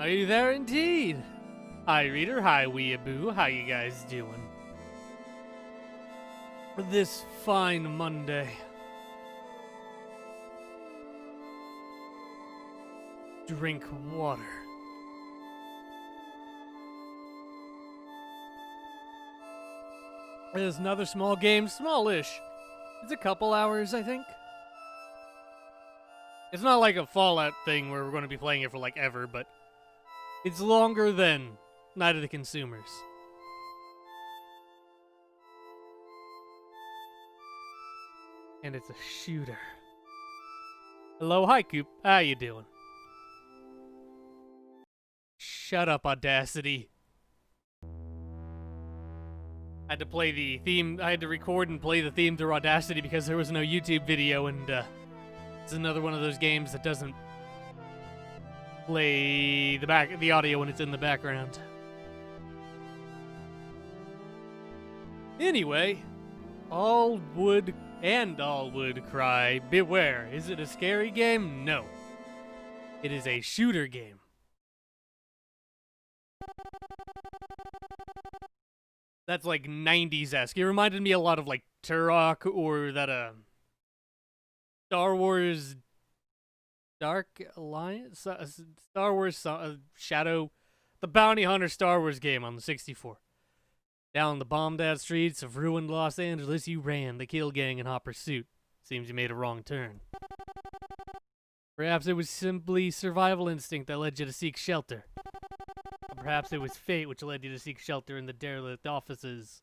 Are you there indeed? Hi, reader. Hi, weeaboo. How you guys doing? This fine Monday. Drink water. There's another small game, smallish. It's a couple hours, I think. It's not like a Fallout thing where we're going to be playing it for like ever, but it's longer than Night of the Consumers. And it's a shooter. Hello, hi Coop. How you doing? Shut up, Audacity. I had to play the theme. I had to record and play the theme through Audacity because there was no YouTube video, and it's another one of those games that doesn't play the audio when it's in the background. Anyway, all would cry, beware. Is it a scary game? No. It is a shooter game. That's like 90s-esque. It reminded me a lot of like Turok or that Star Wars Dark Alliance? Star Wars Shadow, the Bounty Hunter Star Wars game on the 64. Down the bombed-out streets of ruined Los Angeles, you ran the kill gang in hot pursuit. Seems you made a wrong turn. Perhaps it was simply survival instinct that led you to seek shelter. Or perhaps it was fate which led you to seek shelter in the derelict offices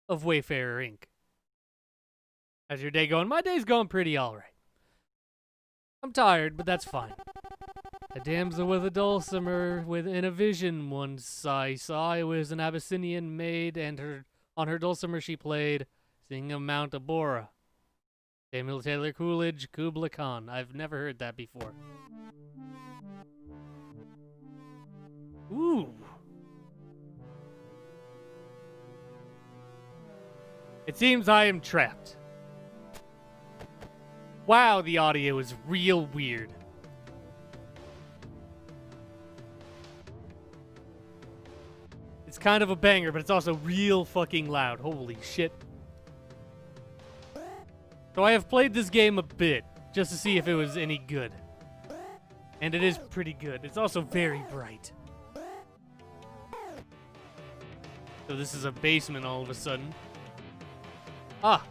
of Wayfarer Inc. How's your day going? My day's going pretty alright. I'm tired, but that's fine. A damsel with a dulcimer within a vision once I saw. It was an Abyssinian maid, and on her dulcimer she played, singing of Mount Abora. Samuel Taylor Coolidge, Kubla Khan. I've never heard that before. Ooh. It seems I am trapped. Wow, the audio is real weird. It's kind of a banger, but it's also real fucking loud. Holy shit. So I have played this game a bit, just to see if it was any good. And it is pretty good. It's also very bright. So this is a basement all of a sudden. Ah,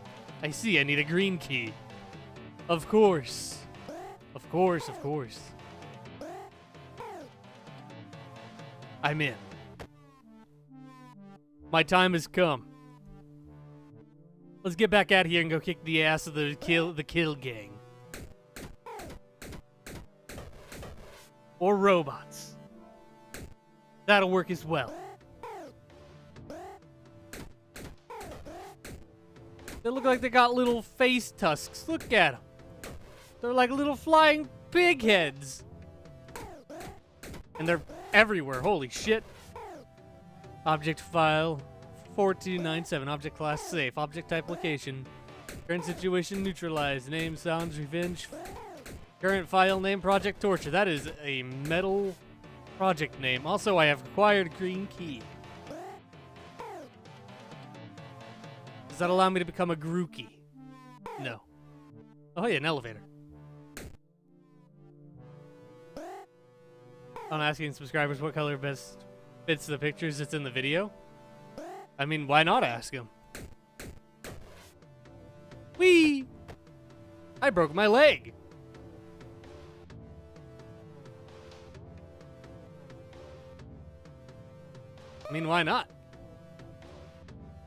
I see. I need a green key. Of course. Of course, of course. I'm in. My time has come. Let's get back out here and go kick the ass of the kill gang. Or robots. That'll work as well. They look like they got little face tusks. Look at them. They're like little flying pig heads. And they're everywhere. Holy shit. Object file 4297. Object class safe. Object type location. Current situation neutralized. Name sounds revenge. Current file name project torture. That is a metal project name. Also, I have acquired green key. Does that allow me to become a Grookey? No. Oh yeah, an elevator. I'm asking subscribers what color best fits the pictures that's in the video. I mean, why not ask them? Whee! I broke my leg. I mean, why not?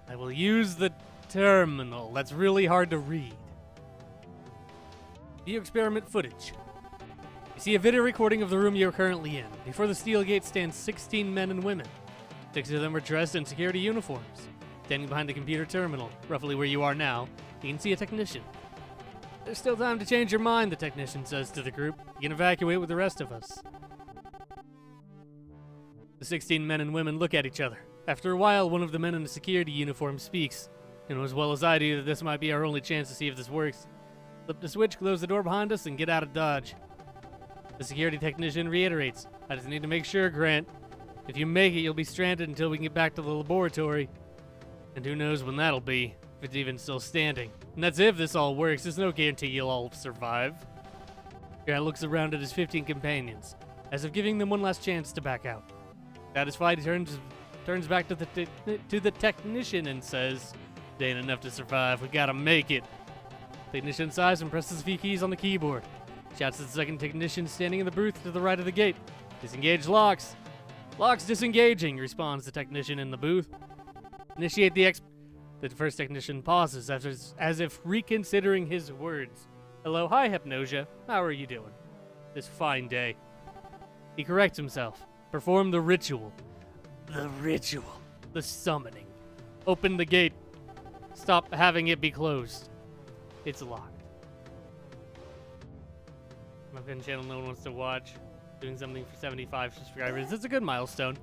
I will use the terminal. That's really hard to read. View experiment footage. You see a video recording of the room you're currently in. Before the steel gate stands 16 men and women. 6 of them are dressed in security uniforms. Standing behind the computer terminal, roughly where you are now, you can see a technician. There's still time to change your mind, the technician says to the group. You can evacuate with the rest of us. The 16 men and women look at each other. After a while, one of the men in the security uniform speaks. You know as well as I do that this might be our only chance to see if this works. Flip the switch, close the door behind us, and get out of Dodge. The security technician reiterates, I just need to make sure, Grant. If you make it, you'll be stranded until we can get back to the laboratory. And who knows when that'll be, if it's even still standing. And that's if this all works. There's no guarantee you'll all survive. Grant looks around at his 15 companions, as if giving them one last chance to back out. Satisfied, he turns back to the technician and says, "It ain't enough to survive. We gotta make it." The technician sighs and presses a few keys on the keyboard. Shouts to the second technician standing in the booth to the right of the gate. "Disengage locks." "Locks disengaging," responds the technician in the booth. "Initiate the The first technician pauses as if reconsidering his words. "Hello, hi, Hypnosia. How are you doing? This fine day." He corrects himself. "Perform the ritual." The ritual. The summoning. "Open the gate. Stop having it be closed." It's locked. My pin channel no one wants to watch. Doing something for 75 subscribers. It's a good milestone.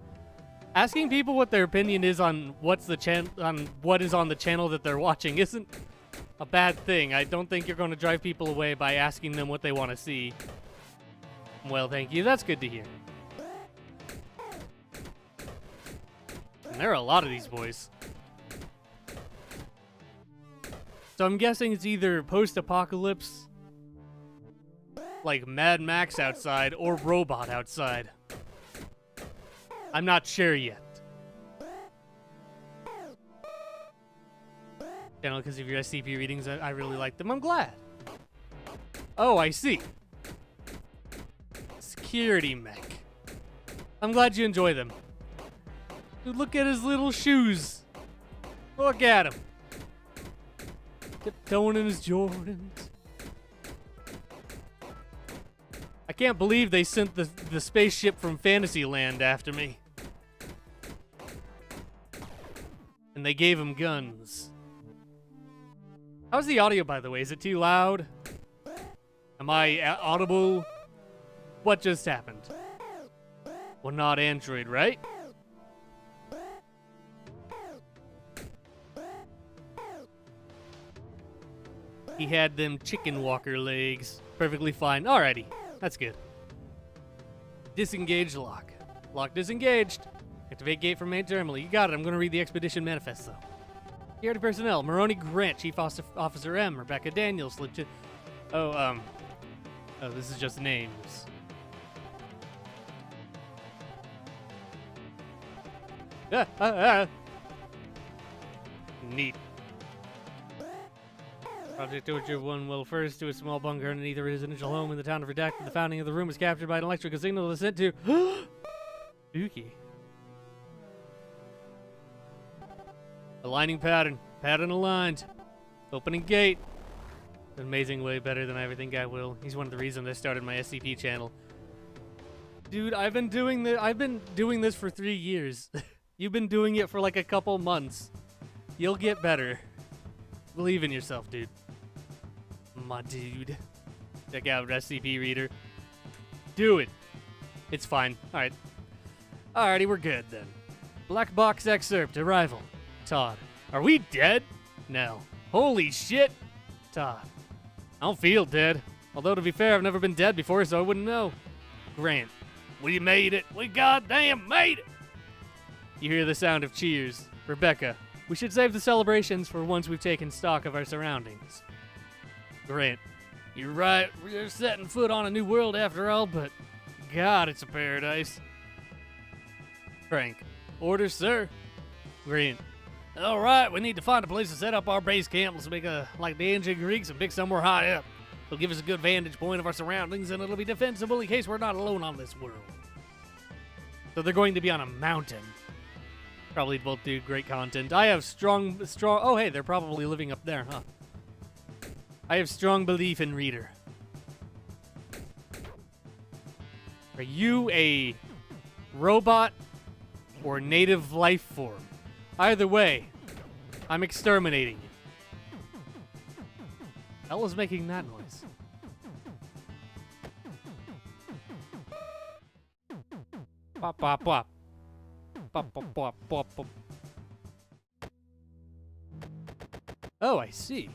Asking people what their opinion is on what is on the channel that they're watching isn't a bad thing. I don't think you're going to drive people away by asking them what they want to see. Well, thank you. That's good to hear. And there are a lot of these boys. So I'm guessing it's either post-apocalypse, like Mad Max outside, or robot outside. I'm not sure yet. Channel, because of your SCP readings, I really like them. I'm glad. Oh, I see. Security mech. I'm glad you enjoy them. Dude, look at his little shoes. Look at him. Tiptoeing in his Jordans. I can't believe they sent the spaceship from Fantasyland after me. And they gave him guns. How's the audio, by the way? Is it too loud? Am I audible? What just happened? Well, not Android, right? He had them chicken walker legs. Perfectly fine. Alrighty. That's good. Disengage lock. Lock disengaged. Activate gate from main terminal. You got it. I'm going to read the expedition manifest, though. Security personnel. Maroney Grant, Chief Officer M. Rebecca Daniels. Oh, this is just names. Neat. Project Orchard 1 will first to a small bunker underneath a residential home in the town of Redacted. The founding of the room was captured by an electrical signal that was sent to... Spooky. Aligning pattern. Pattern aligned. Opening gate. An amazing way better than I ever think I will. He's one of the reasons I started my SCP channel. Dude, I've been doing this for 3 years. You've been doing it for like a couple months. You'll get better. Believe in yourself, dude. My dude. Check out SCP Reader. Do it. It's fine. Alright. Alrighty, we're good then. Black box excerpt. Arrival. Todd. Are we dead? No. Holy shit. Todd. I don't feel dead. Although, to be fair, I've never been dead before, so I wouldn't know. Grant. We made it. We goddamn made it. You hear the sound of cheers. Rebecca. We should save the celebrations for once we've taken stock of our surroundings. Grant. You're right. We're setting foot on a new world after all, but God, it's a paradise. Frank. Orders, sir. Grant. All right, we need to find a place to set up our base camp. Let's make like the ancient Greeks and pick somewhere high up. It'll give us a good vantage point of our surroundings, and it'll be defensible in case we're not alone on this world. So they're going to be on a mountain. Probably both do great content. I have strong... Oh, hey, they're probably living up there, huh? I have strong belief in Reader. Are you a robot or native life form? Either way, I'm exterminating you. Hell is making that noise? Pop, pop, pop. Pop, pop, pop, pop, pop. Oh, I see.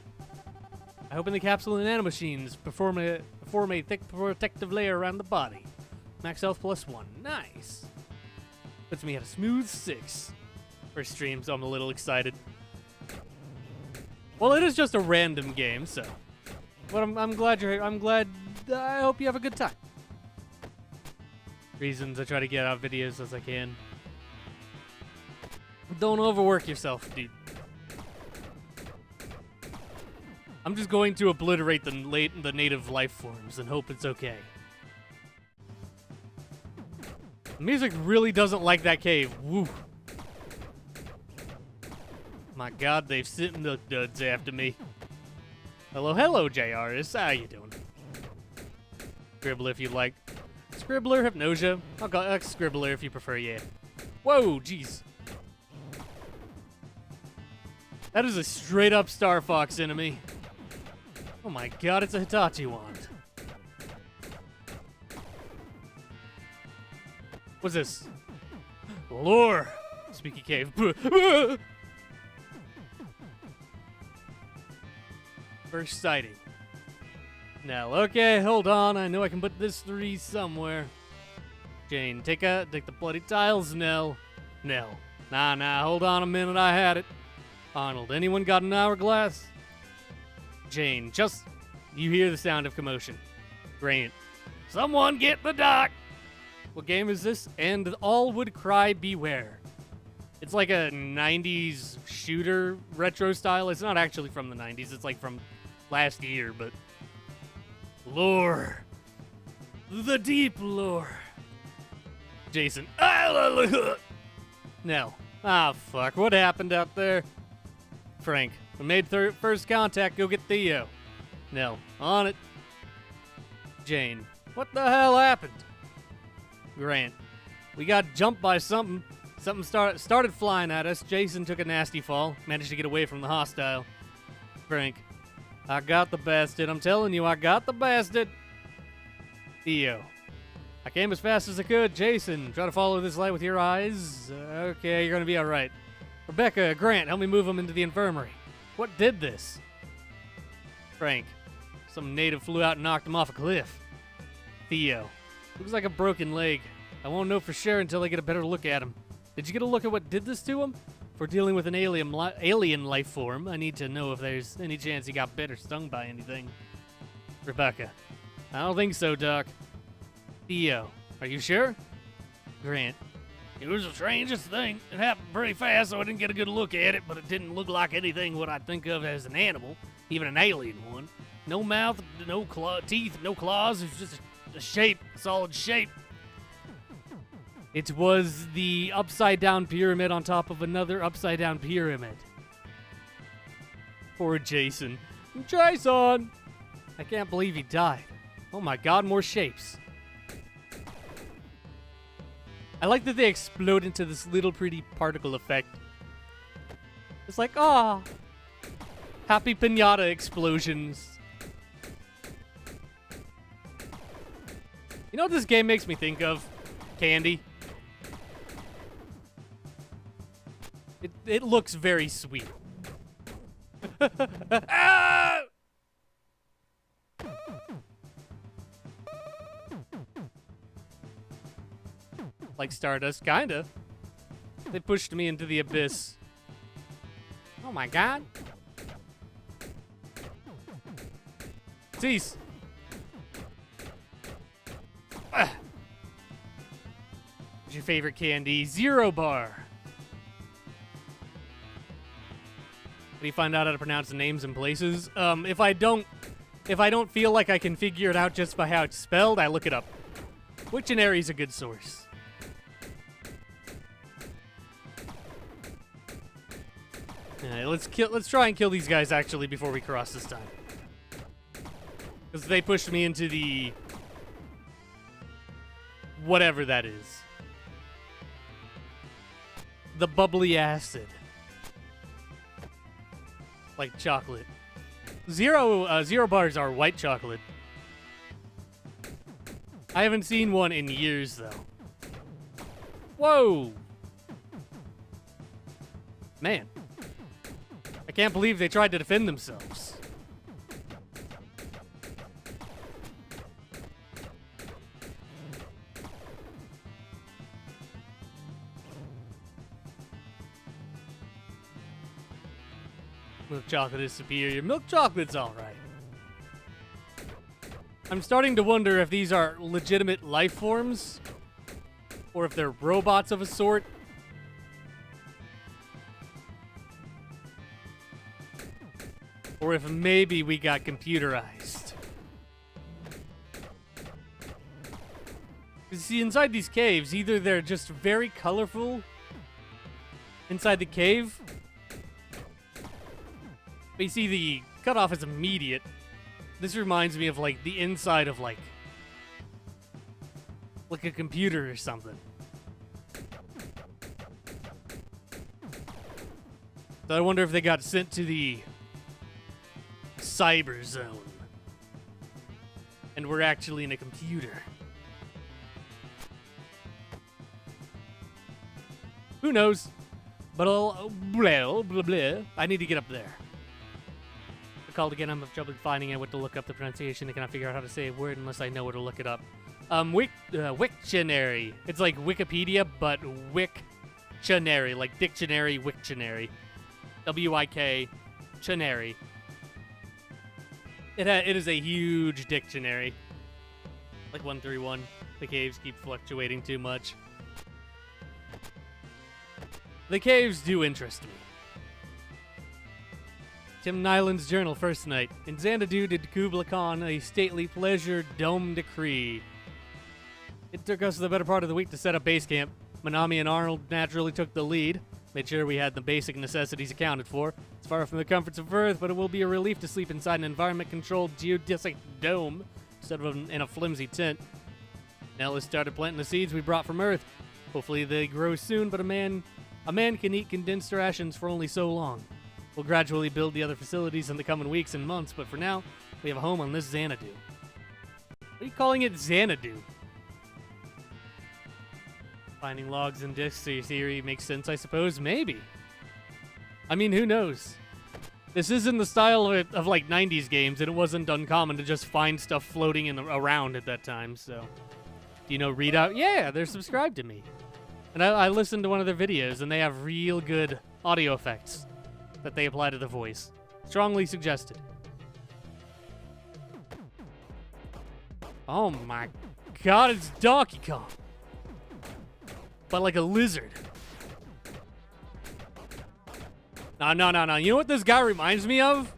I open the capsule and nanomachines form a thick protective layer around the body. Max health +1. Nice. Puts me at a smooth 6. First stream, so I'm a little excited. Well, it is just a random game, so. But I'm glad you're here. I hope you have a good time. Reasons I try to get out videos as I can. Don't overwork yourself, dude. I'm just going to obliterate the native life forms and hope it's okay. The music really doesn't like that cave. Woo. My god, they've sent the duds after me. Hello, JRS. How you doing? Scribbler if you like. Scribbler, Hypnosia. I'll call Scribbler if you prefer, yeah. Whoa, jeez. That is a straight up Star Fox enemy. Oh my god, it's a Hitachi wand. What's this? Lore. Speaky cave. First sighting. Nell. Okay, hold on. I know I can put this 3 somewhere. Jane, take the bloody tiles, Nell. Nell. Nah, hold on a minute. I had it. Arnold, anyone got an hourglass? Jane, just... You hear the sound of commotion. Grant. Someone get the doc! What game is this? And all would cry beware. It's like a 90s shooter retro style. It's not actually from the 90s. It's like from last year, but... Lore. The deep lore. Jason. Nell. Ah, fuck. What happened out there? Frank. I made first contact. Go get Theo. Nell. On it. Jane. What the hell happened? Grant. We got jumped by something. Something started flying at us. Jason took a nasty fall. Managed to get away from the hostile. Frank. I got the bastard. I'm telling you, I got the bastard. Theo. I came as fast as I could. Jason, try to follow this light with your eyes. Okay, you're gonna be alright. Rebecca, Grant, help me move him into the infirmary. What did this? Frank. Some native flew out and knocked him off a cliff. Theo. Looks like a broken leg. I won't know for sure until I get a better look at him. Did you get a look at what did this to him? If we're dealing with an alien life form, I need to know if there's any chance he got bit or stung by anything. Rebecca. I don't think so, Doc. Theo. Are you sure? Grant. It was the strangest thing. It happened pretty fast, so I didn't get a good look at it, but it didn't look like anything what I'd think of as an animal, even an alien one. No mouth, no teeth, no claws. It was just a shape, a solid shape. It was the upside-down pyramid on top of another upside-down pyramid. Poor Jason. Jason! I can't believe he died. Oh my god, more shapes. I like that they explode into this little pretty particle effect. It's like, ah, happy piñata explosions. You know what this game makes me think of? Candy. It looks very sweet. Ah! Like Stardust, kinda. They pushed me into the abyss. Oh my god. Cease. Ah. What's your favorite candy? Zero Bar. Do you find out how to pronounce the names and places? If I don't feel like I can figure it out just by how it's spelled, I look it up. Wiktionary is a good source. Alright, let's try and kill these guys actually before we cross this time. Because they pushed me into the whatever that is. The bubbly acid. Like chocolate. Zero bars are white chocolate. I haven't seen one in years, though. Whoa! Man. I can't believe they tried to defend themselves. Milk chocolate is superior. Milk chocolate's alright. I'm starting to wonder if these are legitimate life forms, or if they're robots of a sort. Or if maybe we got computerized. You see, inside these caves, either they're just very colorful inside the cave, but you see the cutoff is immediate. This reminds me of, like, the inside of, like a computer or something. So I wonder if they got sent to the cyber zone and we're actually in a computer. Who knows? But blah, blah, blah. I need to get up there. I called again. I'm having trouble finding out what to look up the pronunciation. I cannot figure out how to say a word unless I know where to look it up. Wiktionary. It's like Wikipedia, but Wiktionary, like dictionary, Wiktionary. W-I-K, It is a huge dictionary. Like 131. The caves keep fluctuating too much. The caves do interest me. Tim Nyland's journal, first night. In Xanadu did Kubla Khan a stately pleasure dome decree. It took us the better part of the week to set up base camp. Manami and Arnold naturally took the lead. Made sure we had the basic necessities accounted for. It's far from the comforts of Earth, but it will be a relief to sleep inside an environment-controlled geodesic dome instead of in a flimsy tent. Now let's start planting the seeds we brought from Earth. Hopefully they grow soon, but a man can eat condensed rations for only so long. We'll gradually build the other facilities in the coming weeks and months, but for now, we have a home on this Xanadu. What are you calling it, Xanadu? Finding logs and discs to your theory makes sense, I suppose. Maybe. I mean, who knows? This is in the style of like 90s games, and it wasn't uncommon to just find stuff floating around at that time, so. Do you know Readout? Yeah, they're subscribed to me. And I listened to one of their videos, and they have real good audio effects that they apply to the voice. Strongly suggested. Oh my god, it's Donkey Kong. But like a lizard. No. You know what this guy reminds me of?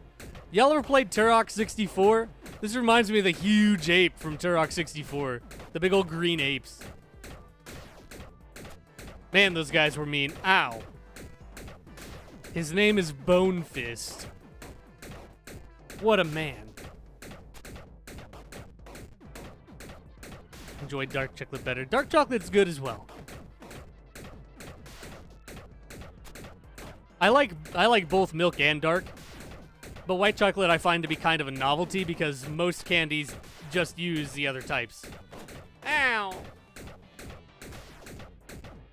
Y'all ever played Turok 64? This reminds me of the huge ape from Turok 64. The big old green apes. Man, those guys were mean. Ow. His name is Bone Fist. What a man. Enjoy dark chocolate better. Dark chocolate's good as well. I like both milk and dark, but white chocolate I find to be kind of a novelty because most candies just use the other types. Ow!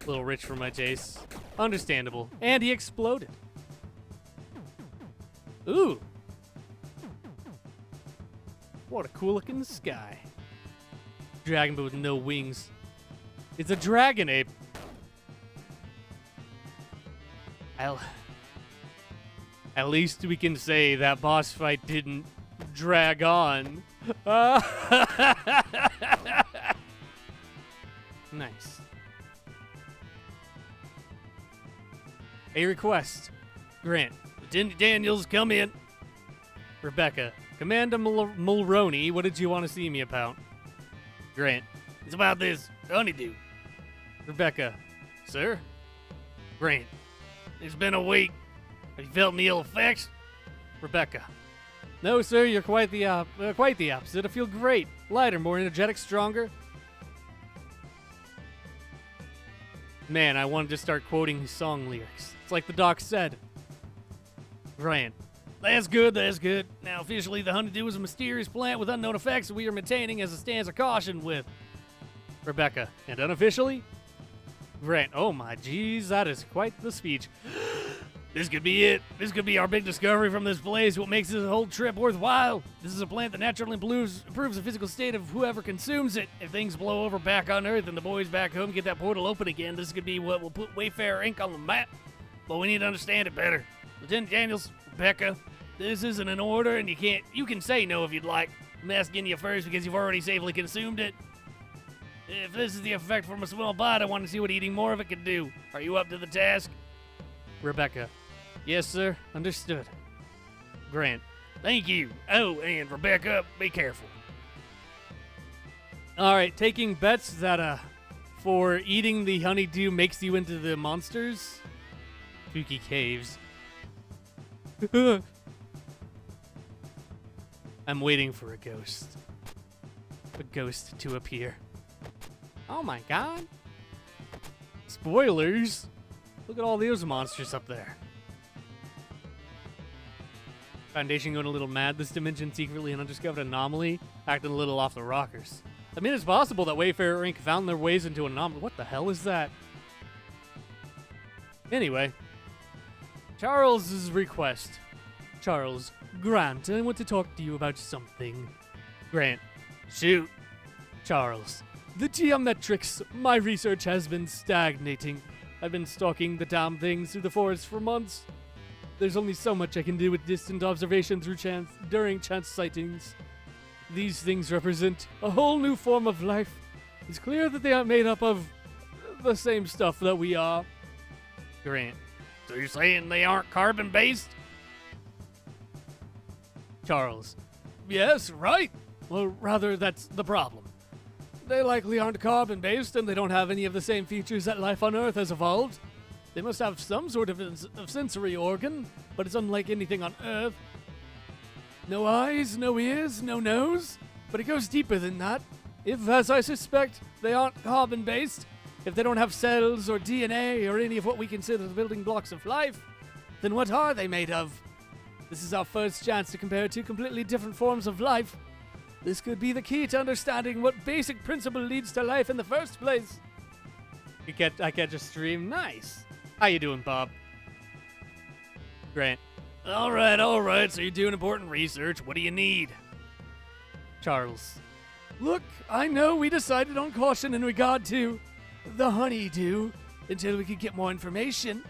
A little rich for my taste. Understandable. And he exploded. Ooh. What a cool looking sky. Dragon but with no wings. It's a dragon ape. At least we can say that boss fight didn't drag on. Nice. A request. Grant. Lieutenant Daniels, come in. Rebecca. Commander Mulroney, what did you want to see me about? Grant. It's about this honeydew. Rebecca. Sir? Grant. It's been a week. Have you felt any ill effects? Rebecca. No, sir, you're quite the opposite. I feel great. Lighter, more energetic, stronger. Man, I wanted to start quoting his song lyrics. It's like the doc said. Grant. That's good, that's good. Now, officially, the honeydew is a mysterious plant with unknown effects that we are maintaining as a stance of caution with. Rebecca. And unofficially? Grant. Oh my geez, that is quite the speech. This could be it. This could be our big discovery from this place. What makes this whole trip worthwhile? This is a plant that naturally improves the physical state of whoever consumes it. If things blow over back on Earth and the boys back home get that portal open again, this could be what will put Wayfarer Inc. on the map. But we need to understand it better. Lieutenant Daniels, Becca, this isn't an order, and you can say no if you'd like. I'm asking you first because you've already safely consumed it. If this is the effect from a small bite, I want to see what eating more of it can do. Are you up to the task? Rebecca. Yes, sir. Understood. Grant. Thank you. Oh, and Rebecca, be careful. Alright, taking bets that, for eating the honeydew makes you into the monsters. Spooky caves. I'm waiting for a ghost. A ghost to appear. Oh my god. Spoilers. Look at all those monsters up there. Foundation going a little mad. This dimension secretly an undiscovered anomaly. Acting a little off the rockers. I mean, it's possible that Wayfarer Inc. found their ways into an anomaly. What the hell is that? Anyway. Charles's request. Charles, Grant, I want to talk to you about something. Grant, shoot. Charles, the geometrics. My research has been stagnating. I've been stalking the damn things through the forest for months. There's only so much I can do with distant observation during chance sightings. These things represent a whole new form of life. It's clear that they aren't made up of the same stuff that we are. Grant, so you're saying they aren't carbon-based? Charles, yes, right. Well, rather, that's the problem. They likely aren't carbon-based, and they don't have any of the same features that life on Earth has evolved. They must have some sort of sensory organ, but it's unlike anything on Earth. No eyes, no ears, no nose, but it goes deeper than that. If, as I suspect, they aren't carbon-based, if they don't have cells or DNA or any of what we consider the building blocks of life, then what are they made of? This is our first chance to compare two completely different forms of life. This could be the key to understanding what basic principle leads to life in the first place. I catch a stream. Nice. How you doing, Bob? Grant. All right. So you're doing important research. What do you need? Charles. Look, I know we decided on caution in regard to the honeydew until we could get more information.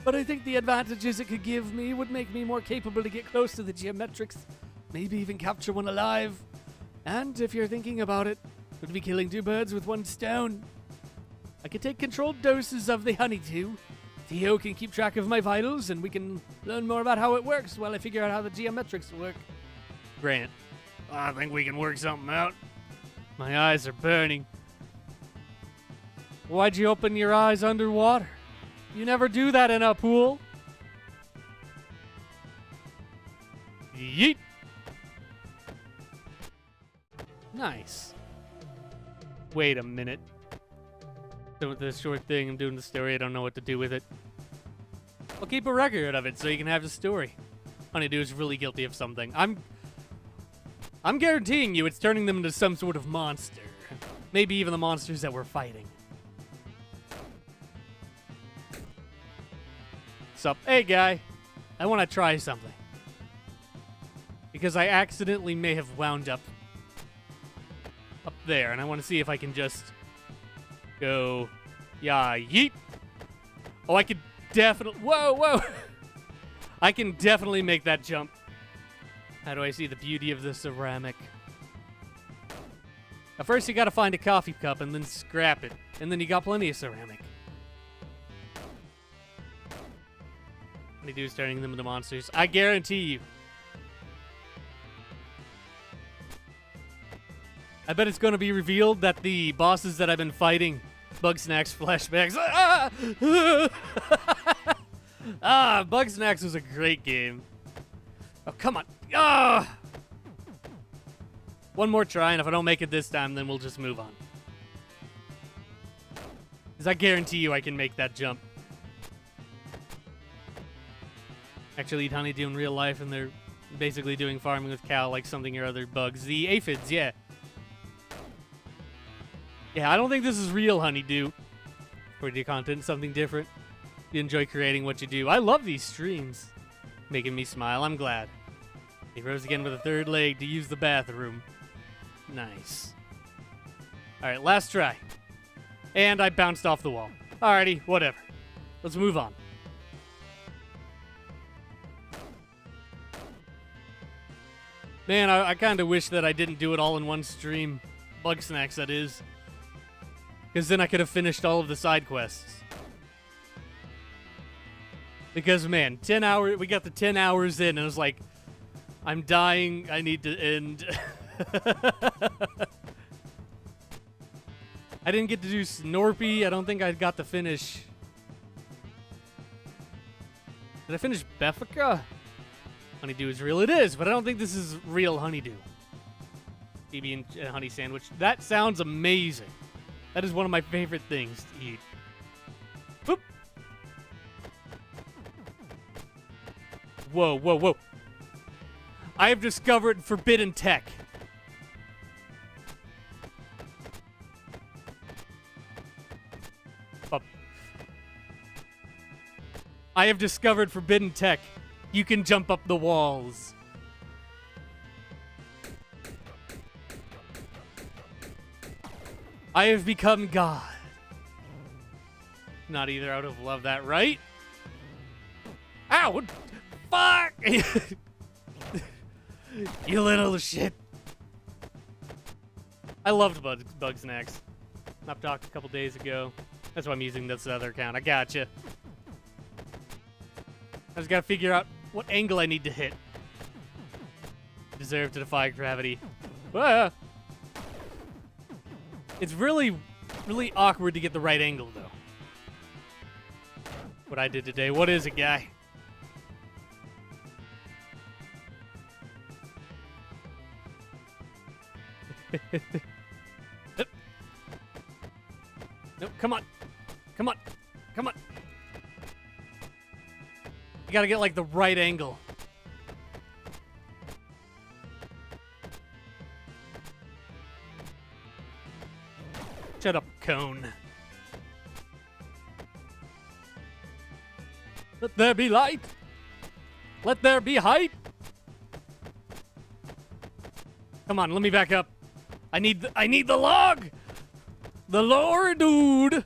But I think the advantages it could give me would make me more capable to get close to the geometrics, maybe even capture one alive. And if you're thinking about it, would be killing two birds with one stone. I could take controlled doses of the honeydew. Theo can keep track of my vitals, and we can learn more about how it works while I figure out how the geometrics work. Grant. I think we can work something out. My eyes are burning. Why'd you open your eyes underwater? You never do that in a pool. Yeet. Nice. Wait a minute. Doing this short thing, I'm doing the story, I don't know what to do with it. I'll keep a record of it so you can have the story. Honeydew is really guilty of something. I'm guaranteeing you it's turning them into some sort of monster. Maybe even the monsters that we're fighting. Sup? Hey, guy. I want to try something. Because I accidentally may have wound up there, and I want to see if I can just go, yeah, yeet. Oh, I could definitely, whoa. I can definitely make that jump. How do I see the beauty of the ceramic? At first, you gotta find a coffee cup and then scrap it. And then you got plenty of ceramic. Honeydew is turning them into monsters. I guarantee you. I bet it's going to be revealed that the bosses that I've been fighting, Bugsnax flashbacks. Bugsnax was a great game. Oh, come on. One more try, and if I don't make it this time, then we'll just move on. Because I guarantee you I can make that jump. Actually eat honeydew in real life, and they're basically doing farming with cow like something or other bugs. The aphids, yeah. Yeah, I don't think this is real honeydew. For your content, something different. You enjoy creating what you do. I love these streams. Making me smile, I'm glad. He rose again with a third leg to use the bathroom. Nice. Alright, last try. And I bounced off the wall. Alrighty, whatever. Let's move on. Man, I kind of wish that I didn't do it all in one stream. Bug Snacks, that is. Because then I could have finished all of the side quests. Because, man, 10 hours, we got the 10 hours in, and it was like, I'm dying, I need to end. I didn't get to do Snorpy. I don't think I got to finish. Did I finish Beffica? Honeydew is real. It is, but I don't think this is real honeydew. BB and honey sandwich. That sounds amazing. That is one of my favorite things to eat. Boop. Whoa, whoa, whoa. I have discovered forbidden tech. Up. I have discovered forbidden tech. You can jump up the walls. I have become God. Not either. I would have loved that, right? Ow! What? Fuck! You little shit. I loved Bug Snacks. I've talked a couple days ago. That's why I'm using this other account. I gotcha. I just gotta figure out what angle I need to hit. Deserve to defy gravity. Ah! It's really, really awkward to get the right angle, though. What I did today. What is it, guy? Nope, come on. Come on. Come on. You gotta get, like, the right angle. Shut up, cone. Let there be light. Let there be height. Come on, let me back up. I need the log. The lore, dude.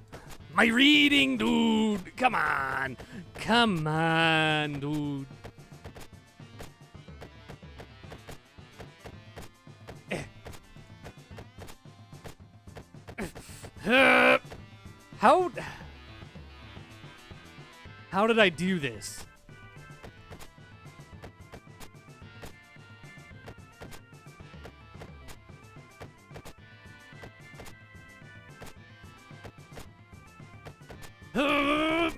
My reading, dude. Come on. Come on, dude. How did I do this?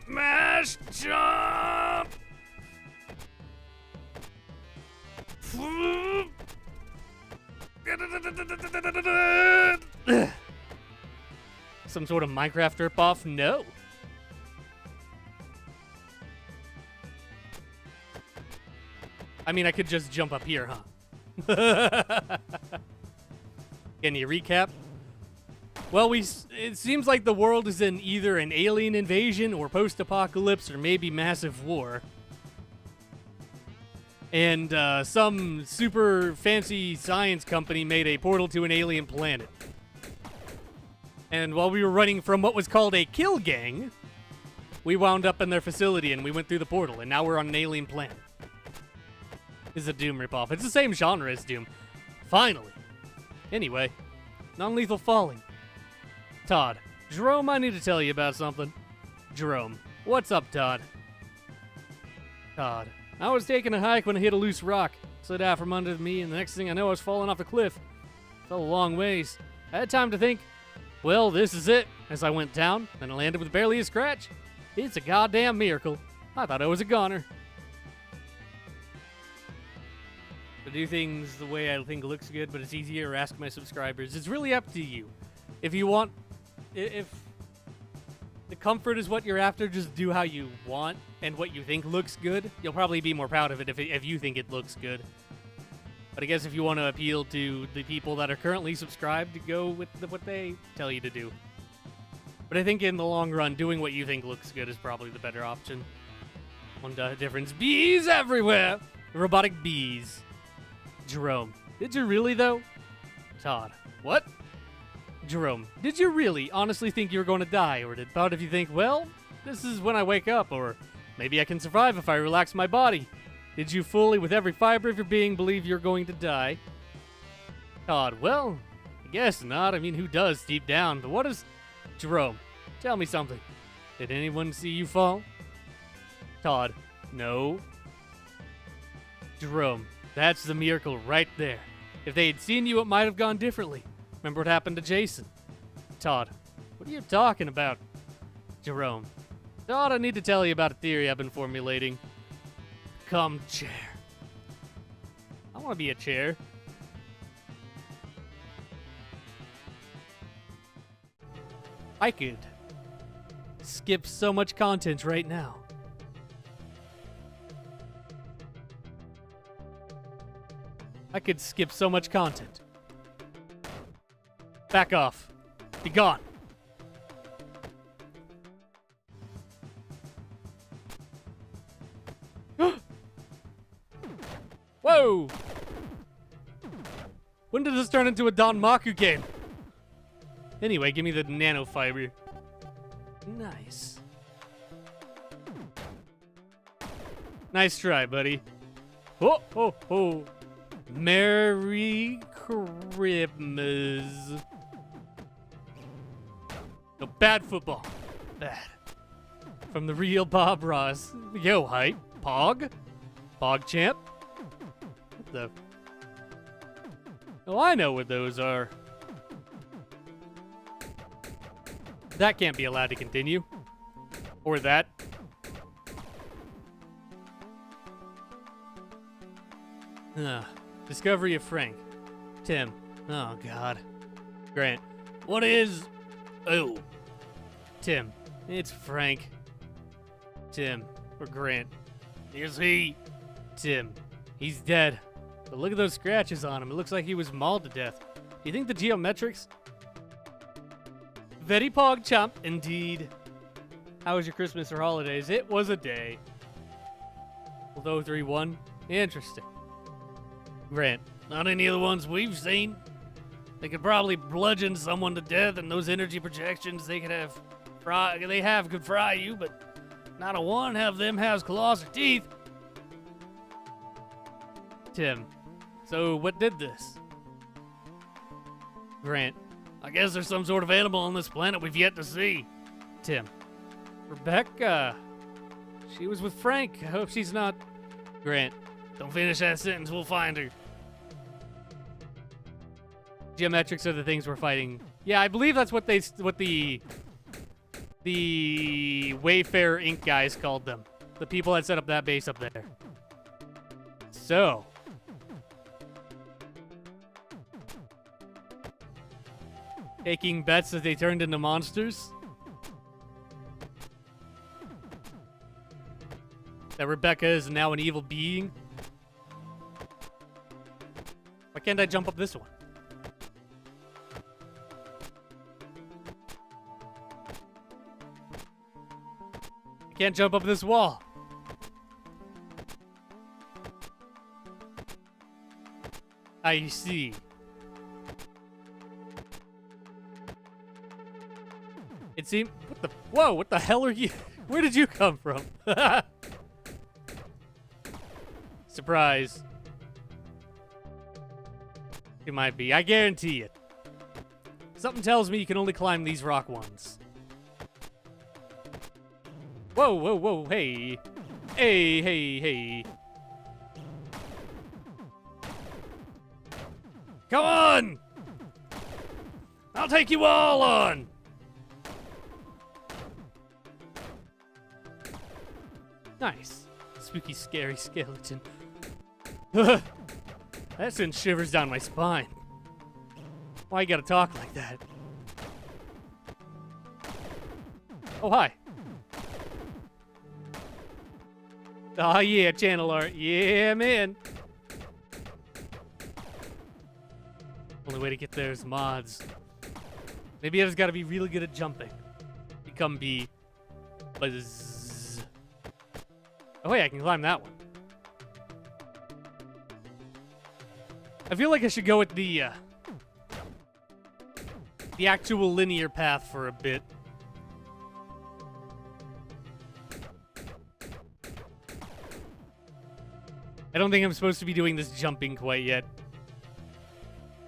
Mash jump! Some sort of Minecraft ripoff? No. I mean, I could just jump up here, huh? Can you recap? Well, it seems like the world is in either an alien invasion or post-apocalypse or maybe massive war. And some super fancy science company made a portal to an alien planet. And while we were running from what was called a kill gang, we wound up in their facility and we went through the portal, and now we're on an alien planet. This is a Doom ripoff. It's the same genre as Doom. Finally. Anyway, non-lethal falling. Todd. Jerome, I need to tell you about something. Jerome. What's up, Todd? Todd. I was taking a hike when I hit a loose rock. Slid out from under me, and the next thing I know, I was falling off a cliff. Fell a long ways. I had time to think, well, this is it. As I went down, then I landed with barely a scratch. It's a goddamn miracle. I thought I was a goner. To do things the way I think looks good, but it's easier to ask my subscribers. It's really up to you. If you want, if the comfort is what you're after, just do how you want and what you think looks good. You'll probably be more proud of it if you think it looks good. But I guess if you want to appeal to the people that are currently subscribed, to go with what they tell you to do. But I think in the long run, doing what you think looks good is probably the better option. One difference. Bees everywhere! Robotic bees. Jerome. Did you really, though? Todd. What? Jerome. Did you really honestly think you were going to die? Or did part of you think, well, this is when I wake up, or maybe I can survive if I relax my body? Did you fully, with every fiber of your being, believe you're going to die? Todd, well, I guess not. I mean, who does deep down? But what is... Jerome, tell me something. Did anyone see you fall? Todd, no. Jerome, that's the miracle right there. If they had seen you, it might have gone differently. Remember what happened to Jason? Todd, what are you talking about? Jerome, Todd, I need to tell you about a theory I've been formulating. Become chair. I want to be a chair. I could skip so much content right now. I could skip so much content. Back off. Be gone. Whoa! When did this turn into a Don Maku game? Anyway, give me the nanofiber. Nice. Nice try, buddy. Oh, oh, oh. Merry Christmas. No, bad football. Bad. From the real Bob Ross. Yo, hype. Pog? Pog champ? What the? Oh, I know what those are. That can't be allowed to continue. Or that. Discovery of Frank. Tim. Oh, God. Grant. What is... Oh. Tim. It's Frank. Tim. Or Grant. Is he? Tim. He's dead. But look at those scratches on him. It looks like he was mauled to death. Do you think the geometrics... Very pog chump, indeed. How was your Christmas or holidays? It was a day. Although 3-1. Interesting. Grant. Not any of the ones we've seen. They could probably bludgeon someone to death, and those energy projections they could have could fry you, but not a one of them has claws or teeth. Tim. So what did this? Grant. I guess there's some sort of animal on this planet we've yet to see. Tim. Rebecca. She was with Frank. I hope she's not... Grant. Don't finish that sentence. We'll find her. Geometrics are the things we're fighting. Yeah, I believe that's what the Wayfarer Inc. guys called them. The people that set up that base up there. So... taking bets that they turned into monsters? That Rebecca is now an evil being? Why can't I jump up this one? I can't jump up this wall. I see. It seemed... What the... Whoa, what the hell are you... Where did you come from? Surprise. It might be. I guarantee it. Something tells me you can only climb these rock ones. Whoa, whoa, whoa, hey. Hey, hey, hey. Come on! I'll take you all on! Nice. Spooky, scary skeleton. That sends shivers down my spine. Why you gotta talk like that? Oh, hi. Oh, yeah, channel art. Yeah, man. Only way to get there is mods. Maybe I just gotta be really good at jumping. Become B. Buzz. Oh, wait, I can climb that one. I feel like I should go with the actual linear path for a bit. I don't think I'm supposed to be doing this jumping quite yet.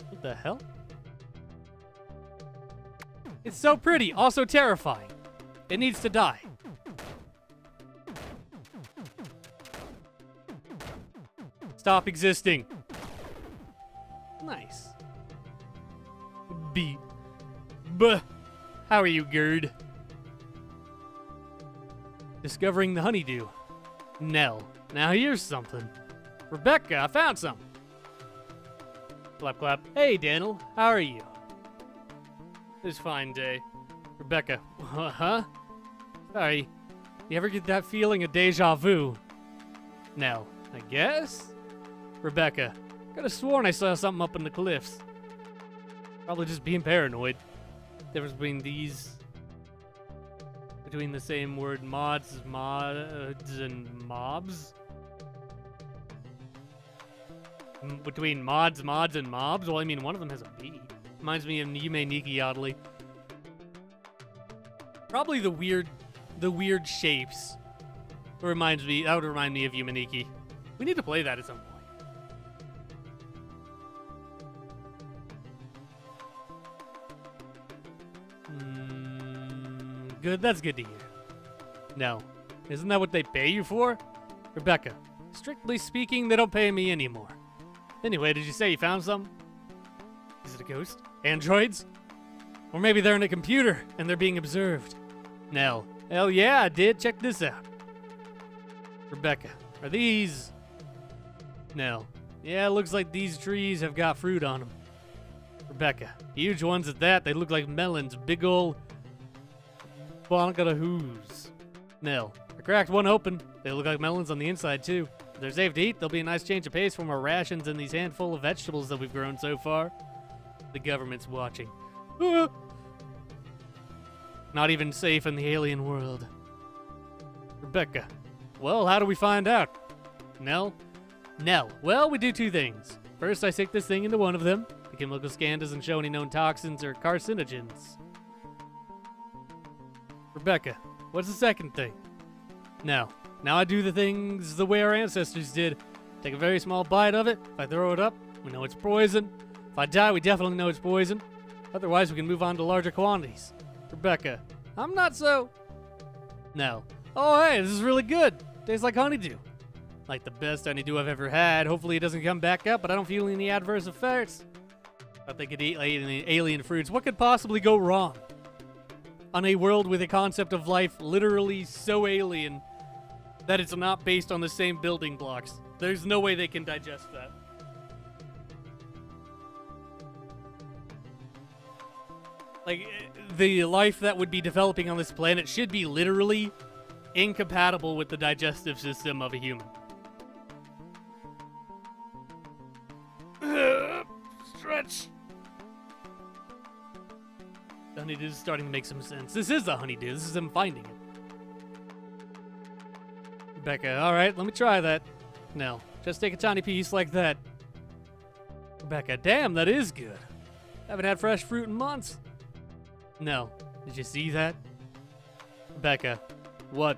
What the hell? It's so pretty, also terrifying. It needs to die. Stop existing. Nice. B. Buh. How are you, Gerd? Discovering the honeydew. Nell. Now here's something. Rebecca, I found something. Clap, clap. Hey, Daniel. How are you? This fine day. Rebecca. Huh? Sorry. You ever get that feeling of deja vu? Nell. I guess? Rebecca. Could have sworn I saw something up in the cliffs. Probably just being paranoid. Difference between these... Between the same word mods, and mobs? Between mods, and mobs? Well, I mean, one of them has a B. Reminds me of Yume Nikki, oddly. Probably the weird shapes. That would remind me of Yume Nikki. We need to play that at some point. Good, that's good to hear. No. Isn't that what they pay you for? Rebecca, strictly speaking, they don't pay me anymore. Anyway, did you say you found some? Is it a ghost? Androids? Or maybe they're in a computer and they're being observed. Nell, hell yeah, I did. Check this out. Rebecca, are these... Nell, yeah, looks like these trees have got fruit on them. Rebecca, huge ones at that. They look like melons. Big ol' bonka-da-hoos. Nell, I cracked one open. They look like melons on the inside, too. If they're safe to eat, they'll be a nice change of pace from our rations and these handful of vegetables that we've grown so far. The government's watching. Ah! Not even safe in the alien world. Rebecca, well, how do we find out? Nell, well, we do two things. First, I stick this thing into one of them. The chemical scan doesn't show any known toxins or carcinogens. Rebecca, what's the second thing? Now I do the things the way our ancestors did. Take a very small bite of it. If I throw it up, we know it's poison. If I die, we definitely know it's poison. Otherwise, we can move on to larger quantities. Rebecca, I'm not so... Nell, oh hey, this is really good. Tastes like honeydew. Like the best honeydew I've ever had. Hopefully it doesn't come back up, but I don't feel any adverse effects. Thought they could eat alien fruits. What could possibly go wrong? On a world with a concept of life literally so alien that it's not based on the same building blocks. There's no way they can digest that. Like, the life that would be developing on this planet should be literally incompatible with the digestive system of a human. Stretch. The honeydew is starting to make some sense. This is a honeydew. This is them finding it. Rebecca, alright, let me try that. No, just take a tiny piece like that. Rebecca, damn, that is good. Haven't had fresh fruit in months. No, did you see that? Rebecca, what?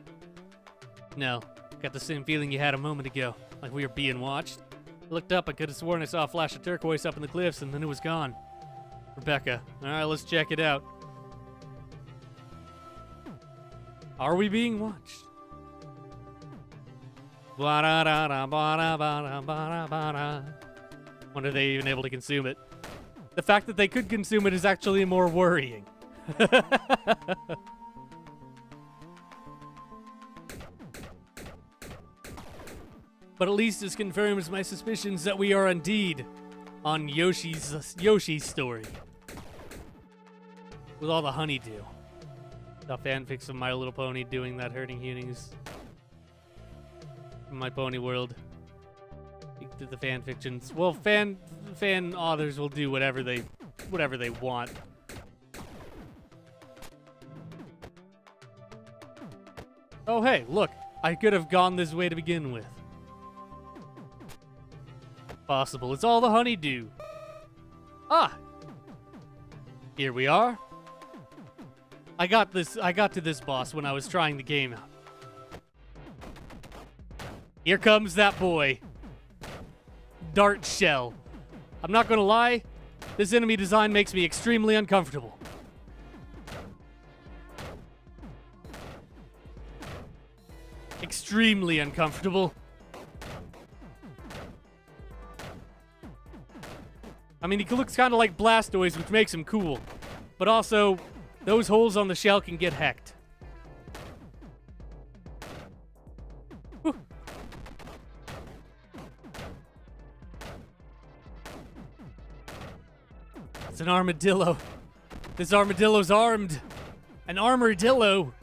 No, got the same feeling you had a moment ago, like we were being watched. I looked up, I could have sworn I saw a flash of turquoise up in the cliffs, and then it was gone. Rebecca, alright, let's check it out. Are we being watched? When are they even able to consume it? The fact that they could consume it is actually more worrying. But at least this confirms my suspicions that we are indeed on Yoshi's story. With all the honeydew. The fanfics of My Little Pony doing that hurting Hunings. My Pony World. Did the fan fictions. Well, fan authors will do whatever they want. Oh hey, look. I could have gone this way to begin with. Possible. It's all the honeydew. Ah. Here we are. I got to this boss when I was trying the game out. Here comes that boy. dart shell. I'm not gonna lie, this enemy design makes me extremely uncomfortable. Extremely uncomfortable. I mean, he looks kind of like Blastoise, which makes him cool. But also, those holes on the shell can get hecked. Whew. It's an armadillo. This armadillo's armed. An armadillo.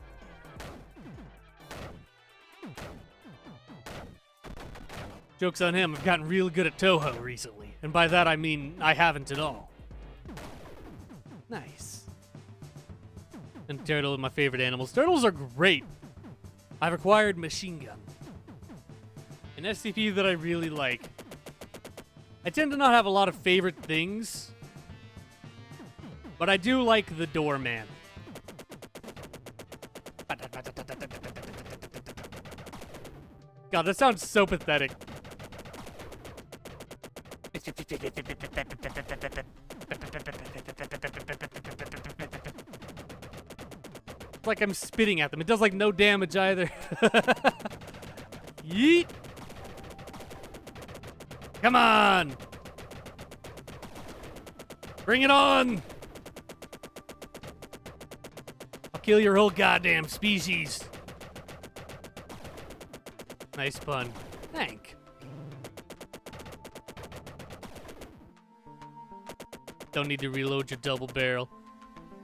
Joke's on him, I've gotten real good at Toho recently. And by that I mean I haven't at all. Nice. And turtle are my favorite animals. Turtles are great. I've acquired Machine Gun. An SCP that I really like. I tend to not have a lot of favorite things. But I do like the Doorman. God, that sounds so pathetic. It's like I'm spitting at them. It does like no damage either. Yeet! Come on! Bring it on! I'll kill your whole goddamn species. Nice pun. Thank. Don't need to reload your double barrel.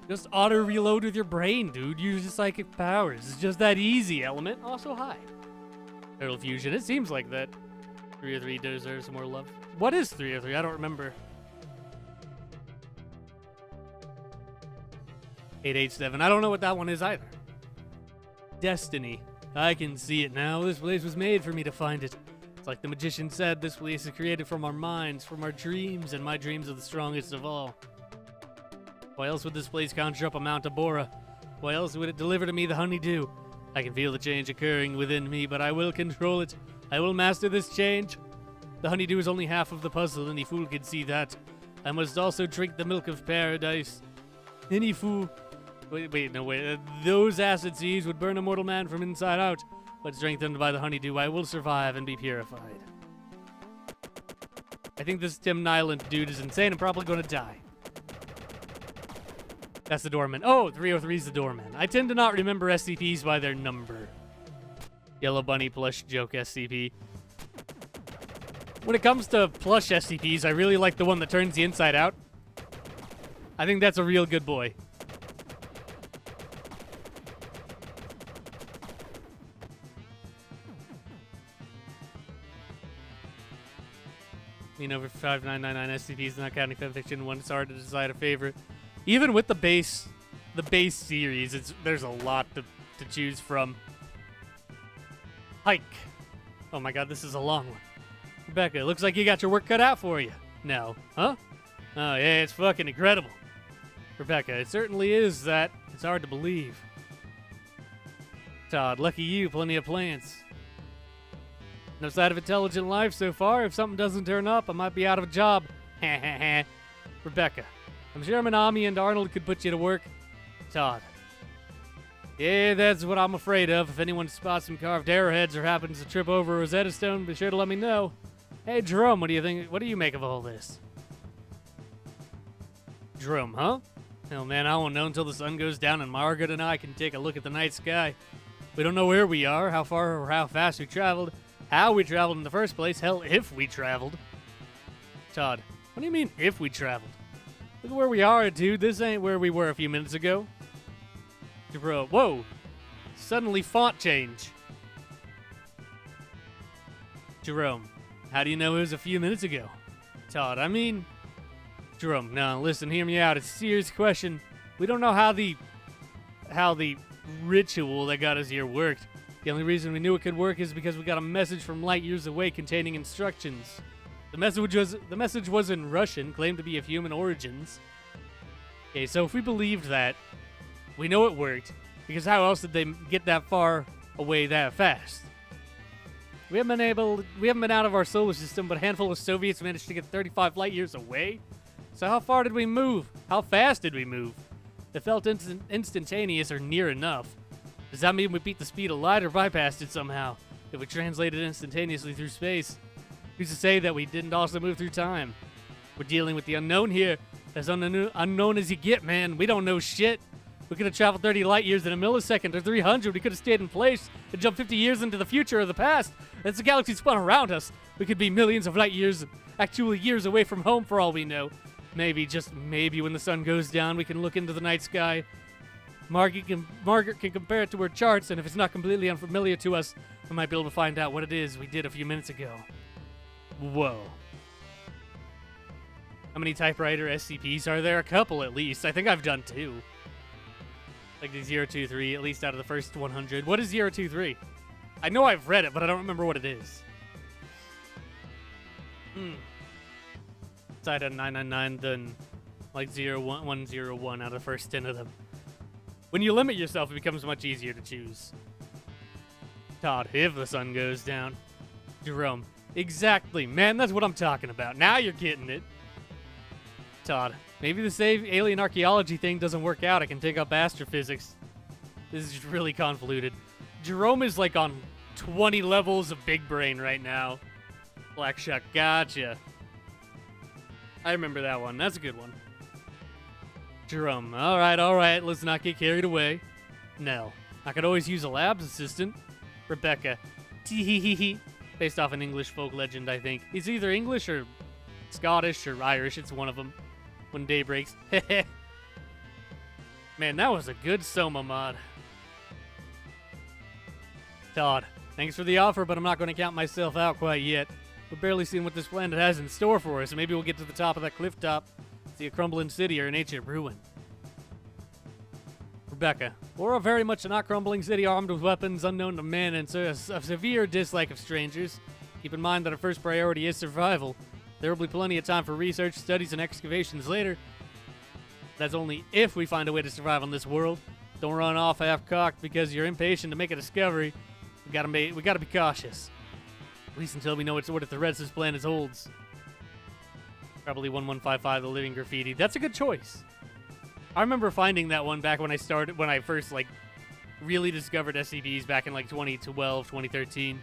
Just auto-reload with your brain, dude. Use your psychic powers. It's just that easy, Element. Also, hi. Turtle Fusion. It seems like that. 303 deserves some more love. What is 303? I don't remember. 887. I don't know what that one is either. Destiny. I can see it now. This place was made for me to find it. It's like the magician said, this place is created from our minds, from our dreams, and my dreams are the strongest of all. Why else would this place conjure up a Mount Abora? Why else would it deliver to me the honeydew? I can feel the change occurring within me, but I will control it. I will master this change. The honeydew is only half of the puzzle. Any fool can see that. I must also drink the milk of paradise. Any fool... Wait, no, wait. Those acid seeds would burn a mortal man from inside out, but strengthened by the honeydew, I will survive and be purified. I think this Tim Nyland dude is insane and probably going to die. That's the doorman. Oh, 303 is the doorman. I tend to not remember SCPs by their number. Yellow Bunny plush joke SCP. When it comes to plush SCPs, I really like the one that turns the inside out. I think that's a real good boy. You know, for 5999 SCPs, not counting fanfiction, one it's hard to decide a favorite. Even with the base series, there's a lot to choose from. Hike. Oh my god, this is a long one. Rebecca, looks like you got your work cut out for you. No. Huh? Oh yeah, it's fucking incredible. Rebecca, it certainly is that. It's hard to believe. Todd, lucky you, plenty of plants. No sign of intelligent life so far. If something doesn't turn up, I might be out of a job. Rebecca, I'm sure Minami and Arnold could put you to work. Todd. Yeah, that's what I'm afraid of. If anyone spots some carved arrowheads or happens to trip over a Rosetta Stone, be sure to let me know. Hey, Jerome, what do you think? What do you make of all this? Jerome, huh? Hell, man, I won't know until the sun goes down and Margaret and I can take a look at the night sky. We don't know where we are, how far or how fast we traveled, how we traveled in the first place, hell, if we traveled. Todd, what do you mean, if we traveled? Look at where we are, dude. This ain't where we were a few minutes ago. Jerome, whoa. Suddenly font change. Jerome, how do you know it was a few minutes ago? Todd, I mean... Jerome, no, listen, hear me out. It's a serious question. We don't know how the ritual that got us here worked. The only reason we knew it could work is because we got a message from light years away containing instructions. The message was in Russian, claimed to be of human origins. Okay, so if we believed that, we know it worked, because how else did they get that far away that fast? We haven't been out of our solar system, but a handful of Soviets managed to get 35 light years away. So how far did we move? How fast did we move? It felt instantaneous or near enough. Does that mean we beat the speed of light or bypassed it somehow? If we translated instantaneously through space, who's to say that we didn't also move through time? We're dealing with the unknown here. As unknown as you get, man. We don't know shit. We could have traveled 30 light years in a millisecond or 300. We could have stayed in place and jumped 50 years into the future or the past. As the galaxy spun around us, we could be millions of light years, actually years away from home for all we know. Maybe, just maybe, when the sun goes down, we can look into the night sky. Margaret can compare it to her charts, and if it's not completely unfamiliar to us, we might be able to find out what it is we did a few minutes ago. Whoa. How many typewriter SCPs are there? A couple at least. I think I've done 2. Like the 023, at least out of the first 100. What is 023? I know I've read it, but I don't remember what it is. Side of 999, then like 101 out of the first 10 of them. When you limit yourself, it becomes much easier to choose. Todd, if the sun goes down. Jerome, exactly, man, that's what I'm talking about. Now you're getting it. Todd, maybe the save alien archaeology thing doesn't work out. I can take up astrophysics. This is really convoluted. Jerome is like on 20 levels of big brain right now. Black Shuck, gotcha. I remember that one. That's a good one. Jerome, all right, let's not get carried away. Nell, I could always use a labs assistant. Rebecca, tee-hee-hee-hee. Based off an English folk legend, I think. It's either English or Scottish or Irish. It's one of them. When day breaks. Man, that was a good Soma mod. Todd, thanks for the offer, but I'm not going to count myself out quite yet. We've barely seen what this planet has in store for us. Maybe we'll get to the top of that cliff top, see a crumbling city or an ancient ruin. Rebecca, or a very much not crumbling city armed with weapons unknown to man and a severe dislike of strangers. Keep in mind that our first priority is survival. There will be plenty of time for research, studies, and excavations later. That's only if we find a way to survive on this world. Don't run off half-cocked because you're impatient to make a discovery. We gotta be cautious. At least until we know what the rest of this planet holds. Probably 1155, the living graffiti. That's a good choice. I remember finding that one back when I first like really discovered SCPs back in like 2012, 2013.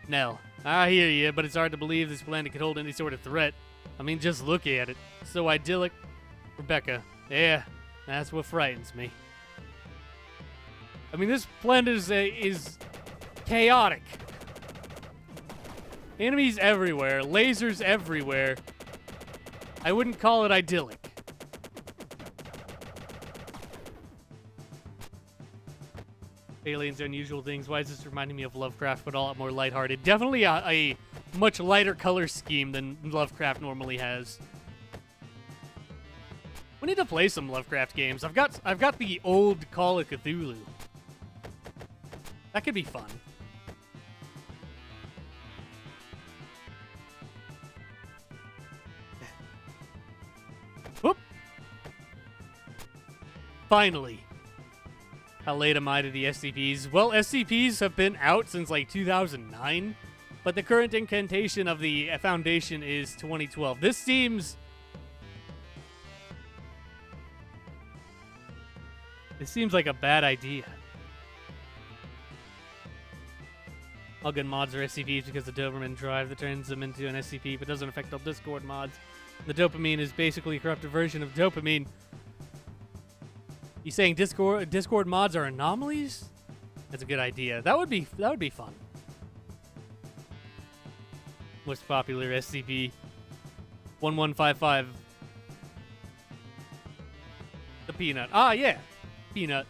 Nell, I hear you, but it's hard to believe this planet could hold any sort of threat. I mean, just look at it. So idyllic. Rebecca, yeah, that's what frightens me. I mean, this planet is chaotic. Enemies everywhere, lasers everywhere. I wouldn't call it idyllic. Aliens, unusual things. Why is this reminding me of Lovecraft, but a lot more lighthearted? Definitely a much lighter color scheme than Lovecraft normally has. We need to play some Lovecraft games. I've got the old Call of Cthulhu. That could be fun. Whoop! Finally. How late am I to the SCPs? Well, SCPs have been out since like 2009, but the current incantation of the Foundation is 2012. This seems like a bad idea. All good mods are SCPs because the dopamine drive that turns them into an SCP, but doesn't affect all Discord mods. The dopamine is basically a corrupted version of dopamine. You saying Discord mods are anomalies? That's a good idea. That would be fun. Most popular SCP 1155. The Peanut. Ah, yeah. Peanut.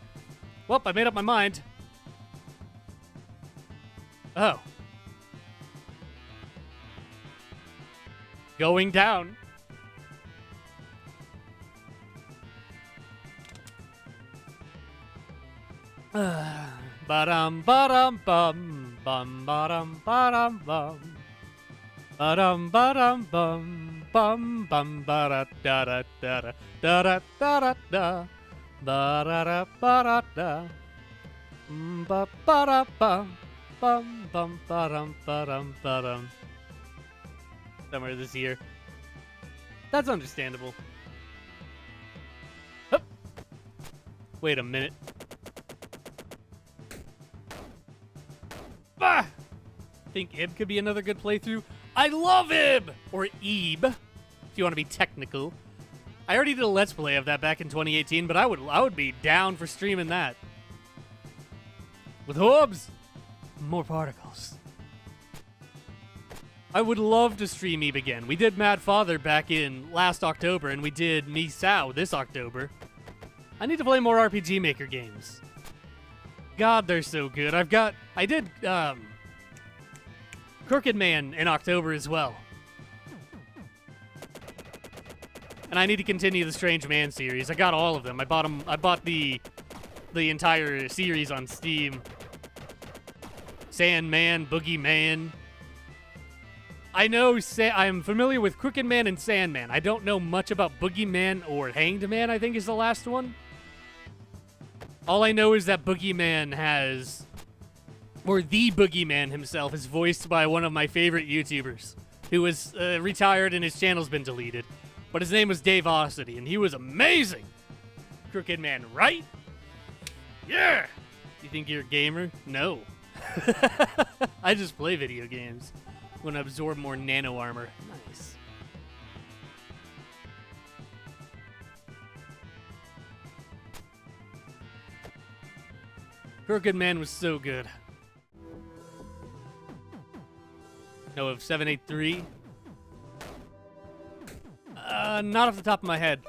Well, I made up my mind. Oh. Going down. Ba-dum ba-dum bum bum ba-dum ba-dum bum ba-dum ba-dum bum bum bum ba-da-da-da-da da-da-da-da-da ba-da-da-ba-da-da ba-ba-da-bum bum bum ba-dum ba-dum ba-dum. Somewhere this year. That's understandable. Hup. Wait a minute. Ah! Think Ib could be another good playthrough. I love Ib! Or Ebe, if you want to be technical. I already did a Let's Play of that back in 2018, but I would be down for streaming that. With hooves! More particles. I would love to stream Ebe again. We did Mad Father back in last October, and we did Me Sao this October. I need to play more RPG Maker games. God, they're so good. I did, Crooked Man in October as well. And I need to continue the Strange Man series. I got all of them. I bought the entire series on Steam. Sandman, Boogeyman. I'm familiar with Crooked Man and Sandman. I don't know much about Boogeyman or Hanged Man, I think is the last one. All I know is that Boogeyman has... Or the Boogeyman himself is voiced by one of my favorite YouTubers, who was retired and his channel's been deleted. But his name was Dave Ossity, and he was amazing. Crooked Man, right? Yeah! You think you're a gamer? No. I just play video games. I'm gonna absorb more nano armor. Nice. Crooked Man was so good. No, of 783? Not off the top of my head.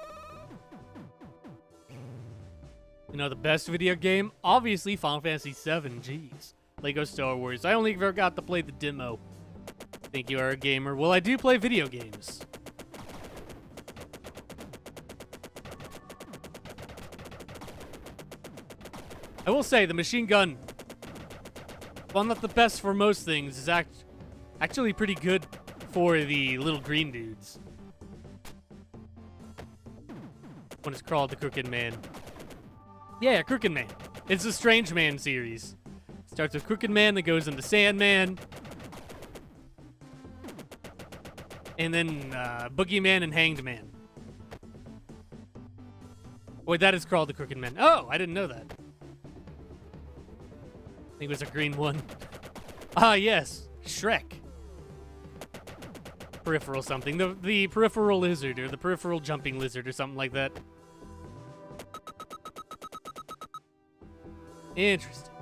You know, the best video game? Obviously, Final Fantasy VII. Jeez. Lego Star Wars. I only ever got to play the demo. Think you are a gamer? Well, I do play video games. I will say, the machine gun, while not the best for most things, is actually pretty good for the little green dudes. One is called the Crooked Man. Yeah, Crooked Man. It's the Strange Man series. Starts with Crooked Man, then goes into Sandman. And then Boogeyman and Hanged Man. Wait, that is called the Crooked Man. Oh, I didn't know that. I think it was a green one. Ah, yes. Shrek. Peripheral something. The peripheral lizard, or the peripheral jumping lizard, or something like that. Interesting.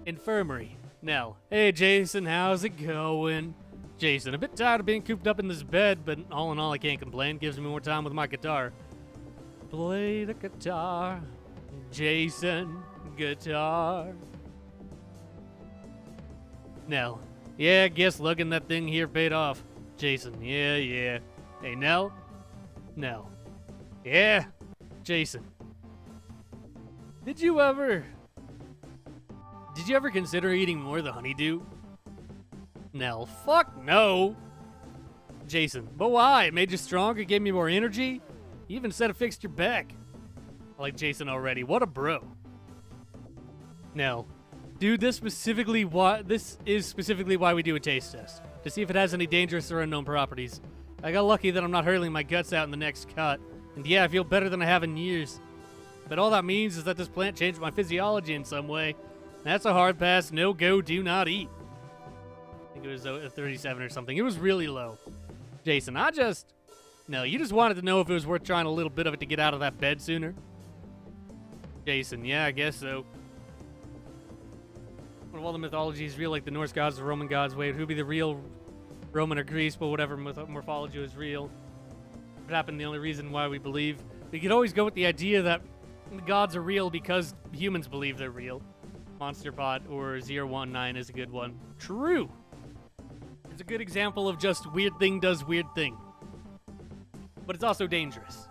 Infirmary. Nell. Hey, Jason, how's it going? Jason, a bit tired of being cooped up in this bed, but all in all, I can't complain. Gives me more time with my guitar. Play the guitar. Jason, guitar. Nell. Yeah, guess lugging that thing here paid off. Jason. Yeah. Hey, Nell? Nell. Yeah. Jason. Did you ever consider eating more of the honeydew? Nell. Fuck no. Jason. But why? It made you stronger, gave me more energy? You even said it fixed your back. I like Jason already. What a bro. Nell. Dude, this is specifically why we do a taste test. To see if it has any dangerous or unknown properties. I got lucky that I'm not hurling my guts out in the next cut. And yeah, I feel better than I have in years. But all that means is that this plant changed my physiology in some way. That's a hard pass. No go, do not eat. I think it was a 37 or something. It was really low. Jason, no, you just wanted to know if it was worth trying a little bit of it to get out of that bed sooner. Jason, yeah, I guess so. One of all the mythologies real, like the Norse gods, the Roman gods. Wait, who'd be the real Roman or Greece, but whatever morphology is real. What happened, the only reason why we believe. We could always go with the idea that the gods are real because humans believe they're real. Monsterpot or 019 is a good one. True. It's a good example of just weird thing does weird thing. But it's also dangerous.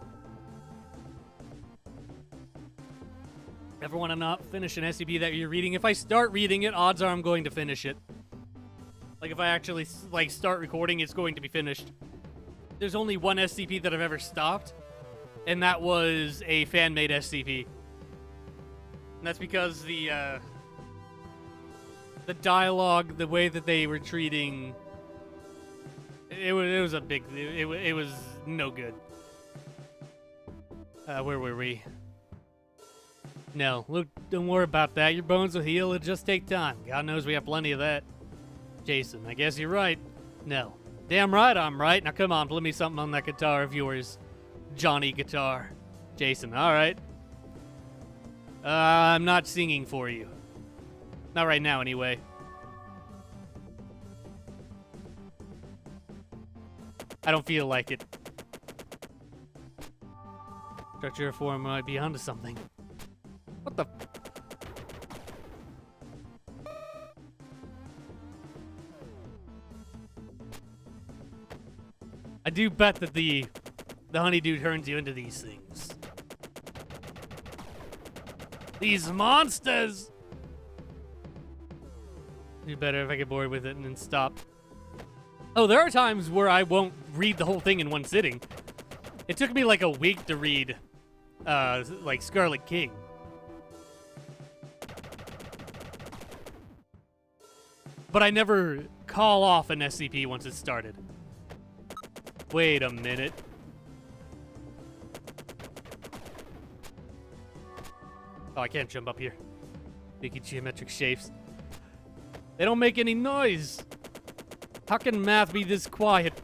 Ever want to not finish an SCP that you're reading? If I start reading it, odds are I'm going to finish it. Like if I actually start recording, it's going to be finished. There's only one SCP that I've ever stopped, and that was a fan-made SCP. And that's because the The dialogue, the way that they were treating... It was a big... It was no good. Where were we? No, look, don't worry about that. Your bones will heal. It'll just take time. God knows we have plenty of that. Jason, I guess you're right. No. Damn right I'm right. Now come on, play me something on that guitar of yours. Johnny Guitar. Jason, alright. I'm not singing for you. Not right now, anyway. I don't feel like it. Structure of form might be onto something. What the? I do bet that the honeydew turns you into these things. These monsters! It'd be better if I get bored with it and then stop. Oh, there are times where I won't read the whole thing in one sitting. It took me like a week to read, like Scarlet King. But I never call off an SCP once it started. Wait a minute. Oh, I can't jump up here. Making geometric shapes. They don't make any noise. How can math be this quiet?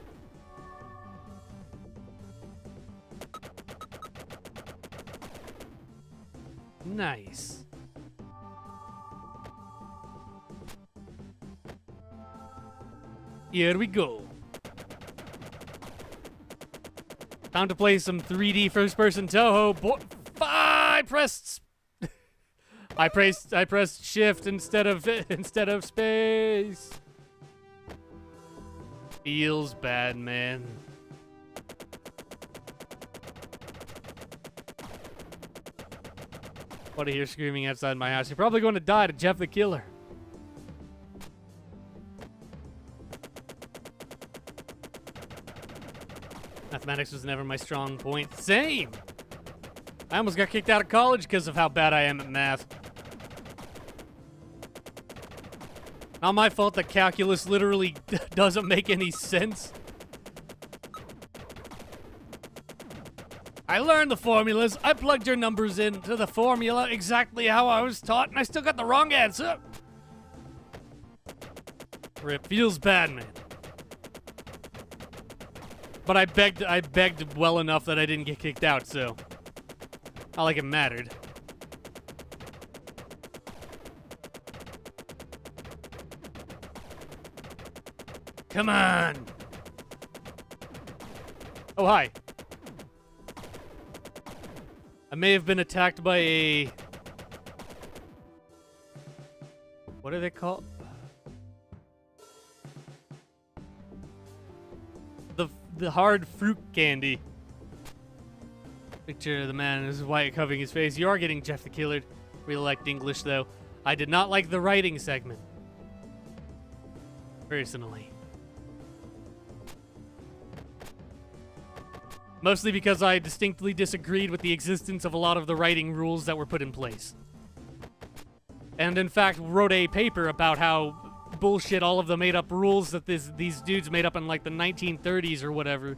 Nice. Here we go. Time to play some 3D first-person Toho. I pressed shift instead of space. Feels bad, man. What I hear screaming outside my house. You're probably going to die to Jeff the Killer. Mathematics was never my strong point. Same! I almost got kicked out of college because of how bad I am at math. Not my fault that calculus literally doesn't make any sense. I learned the formulas. I plugged your numbers into the formula exactly how I was taught, and I still got the wrong answer. Rip. Feels bad, man. But I begged well enough that I didn't get kicked out, so not like it mattered. Come on! Oh, hi. I may have been attacked by a... What are they called? The hard fruit candy. Picture of the man and his wife covering his face. You are getting Jeff the Killer. Really liked English, though. I did not like the writing segment. Personally. Mostly because I distinctly disagreed with the existence of a lot of the writing rules that were put in place. And in fact, wrote a paper about how bullshit all of the made-up rules that these dudes made up in like the 1930s or whatever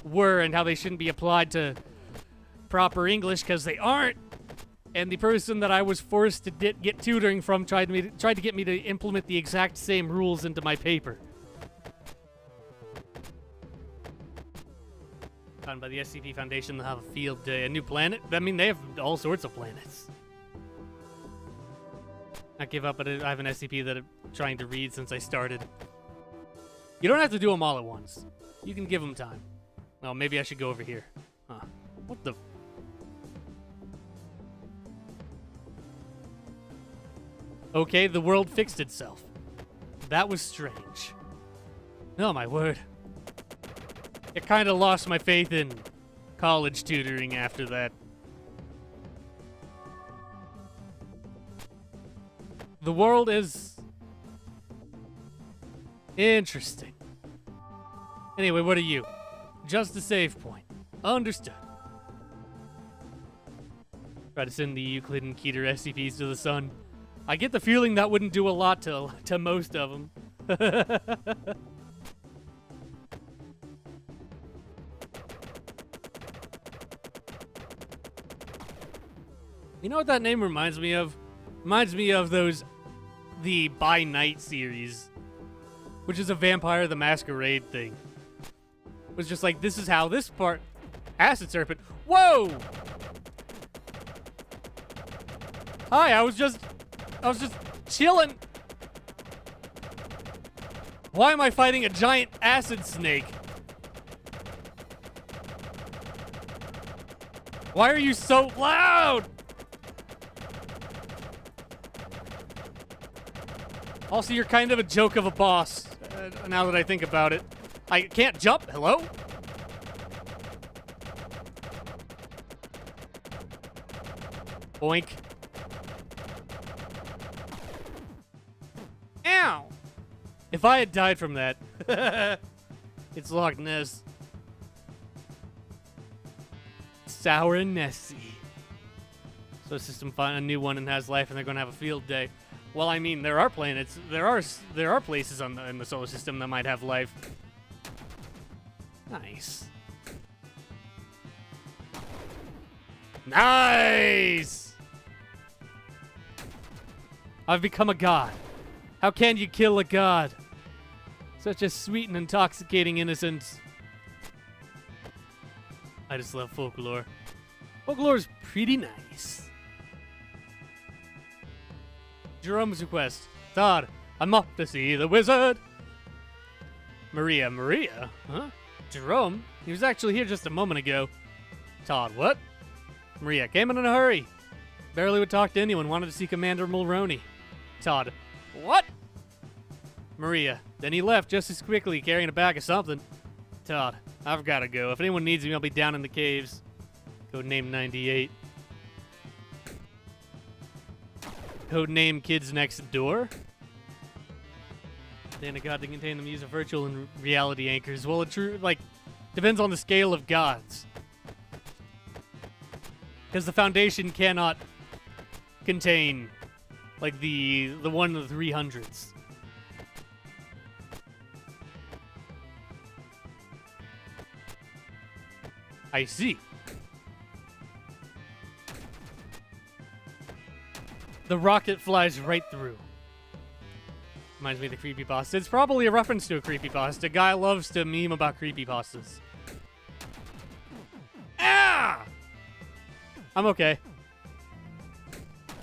were, and how they shouldn't be applied to proper English because they aren't. And the person that I was forced to get tutoring from tried to get me to implement the exact same rules into my paper. Found by the SCP Foundation, they'll have a field day. A new planet? I mean, they have all sorts of planets. Not give up, but I have an SCP that I'm trying to read since I started. You don't have to do them all at once. You can give them time. Oh, maybe I should go over here. Huh. What the... Okay, the world fixed itself. That was strange. Oh, my word. I kind of lost my faith in college tutoring after that. The world is interesting. Anyway, what are you? Just a save point. Understood. Try to send the Euclid and Keter SCPs to the sun. I get the feeling that wouldn't do a lot to most of them. You know what that name reminds me of? Reminds me of the By Night series, which is a Vampire the Masquerade thing. It was just like, this is how this part... Acid Serpent. Whoa! Hi, I was just chilling. Why am I fighting a giant acid snake? Why are you so loud? Also, you're kind of a joke of a boss, now that I think about it. I can't jump. Hello? Boink. Ow! If I had died from that, it's Loch Ness. Sour and Nessie. So system find a new one and has life, and they're gonna have a field day. Well, I mean, there are planets, there are places in the solar system that might have life. Nice. Nice! I've become a god. How can you kill a god? Such a sweet and intoxicating innocence. I just love folklore. Folklore's pretty nice. Jerome's request. Todd, I'm off to see the wizard. Maria? Huh? Jerome? He was actually here just a moment ago. Todd, what? Maria, came in a hurry. Barely would talk to anyone, wanted to see Commander Mulroney. Todd, what? Maria, then he left just as quickly, carrying a bag of something. Todd, I've gotta go. If anyone needs me, I'll be down in the caves. Codename 98. Codename Kids Next Door. Then a god to contain them use of virtual and reality anchors. Well, it depends on the scale of gods. Because the Foundation cannot contain, like, the one of the 300s. I see. The rocket flies right through. Reminds me of the creepypasta. It's probably a reference to a creepypasta. Guy loves to meme about creepypastas. Ah! I'm okay.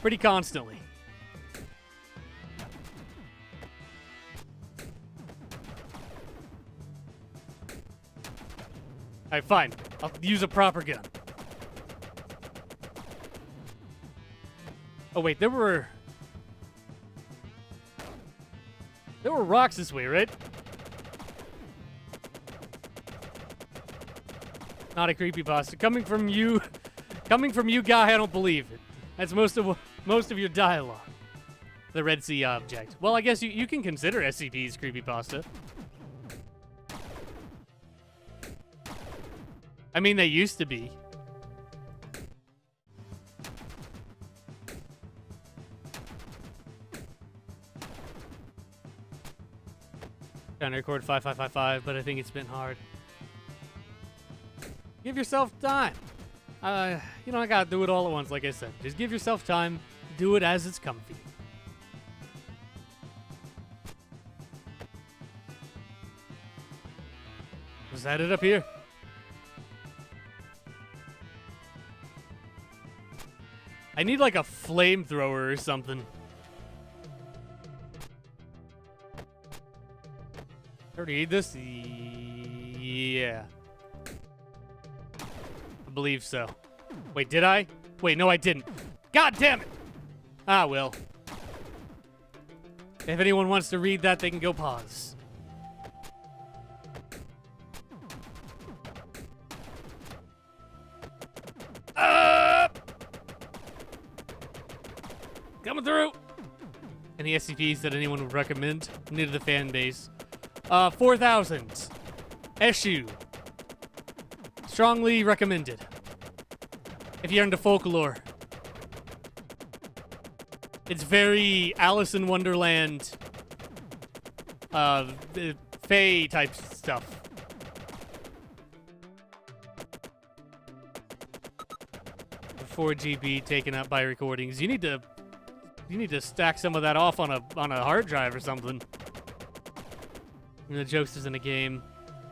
Pretty constantly. Alright, fine. I'll use a proper gun. Oh wait, there were rocks this way, right? Not a creepypasta. Coming from you, guy, I don't believe it. That's most of your dialogue. The Red Sea object. Well, I guess you can consider SCP's creepypasta. I mean, they used to be. Trying to record 5555, but I think it's been hard. Give yourself time. You don't gotta do it all at once, like I said. Just give yourself time. Do it as it's comfy. Was that it up here? I need like a flamethrower or something. Already need this? Yeah. I believe so. Wait, did I? Wait, no, I didn't. God damn it! Ah, well. If anyone wants to read that, they can go pause. Coming through! Any SCPs that anyone would recommend? New to the fan base. 4000. Issue. Strongly recommended. If you're into folklore. It's very Alice in Wonderland, Fae type stuff. The 4GB taken up by recordings. You need to stack some of that off on a hard drive or something. The Jokes is in a game,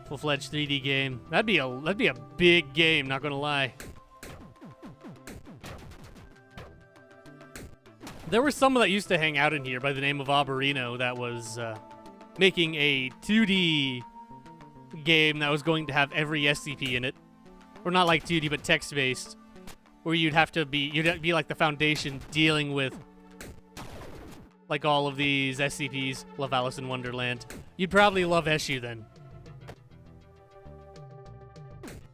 full-fledged 3D game. That'd be a big game. Not gonna lie. There were some that used to hang out in here by the name of Arborino that was making a 2D game that was going to have every SCP in it. Or not like 2D, but text-based. Where you'd have to be like the Foundation dealing with like all of these SCPs. Love Alice in Wonderland. You'd probably love Eshu then.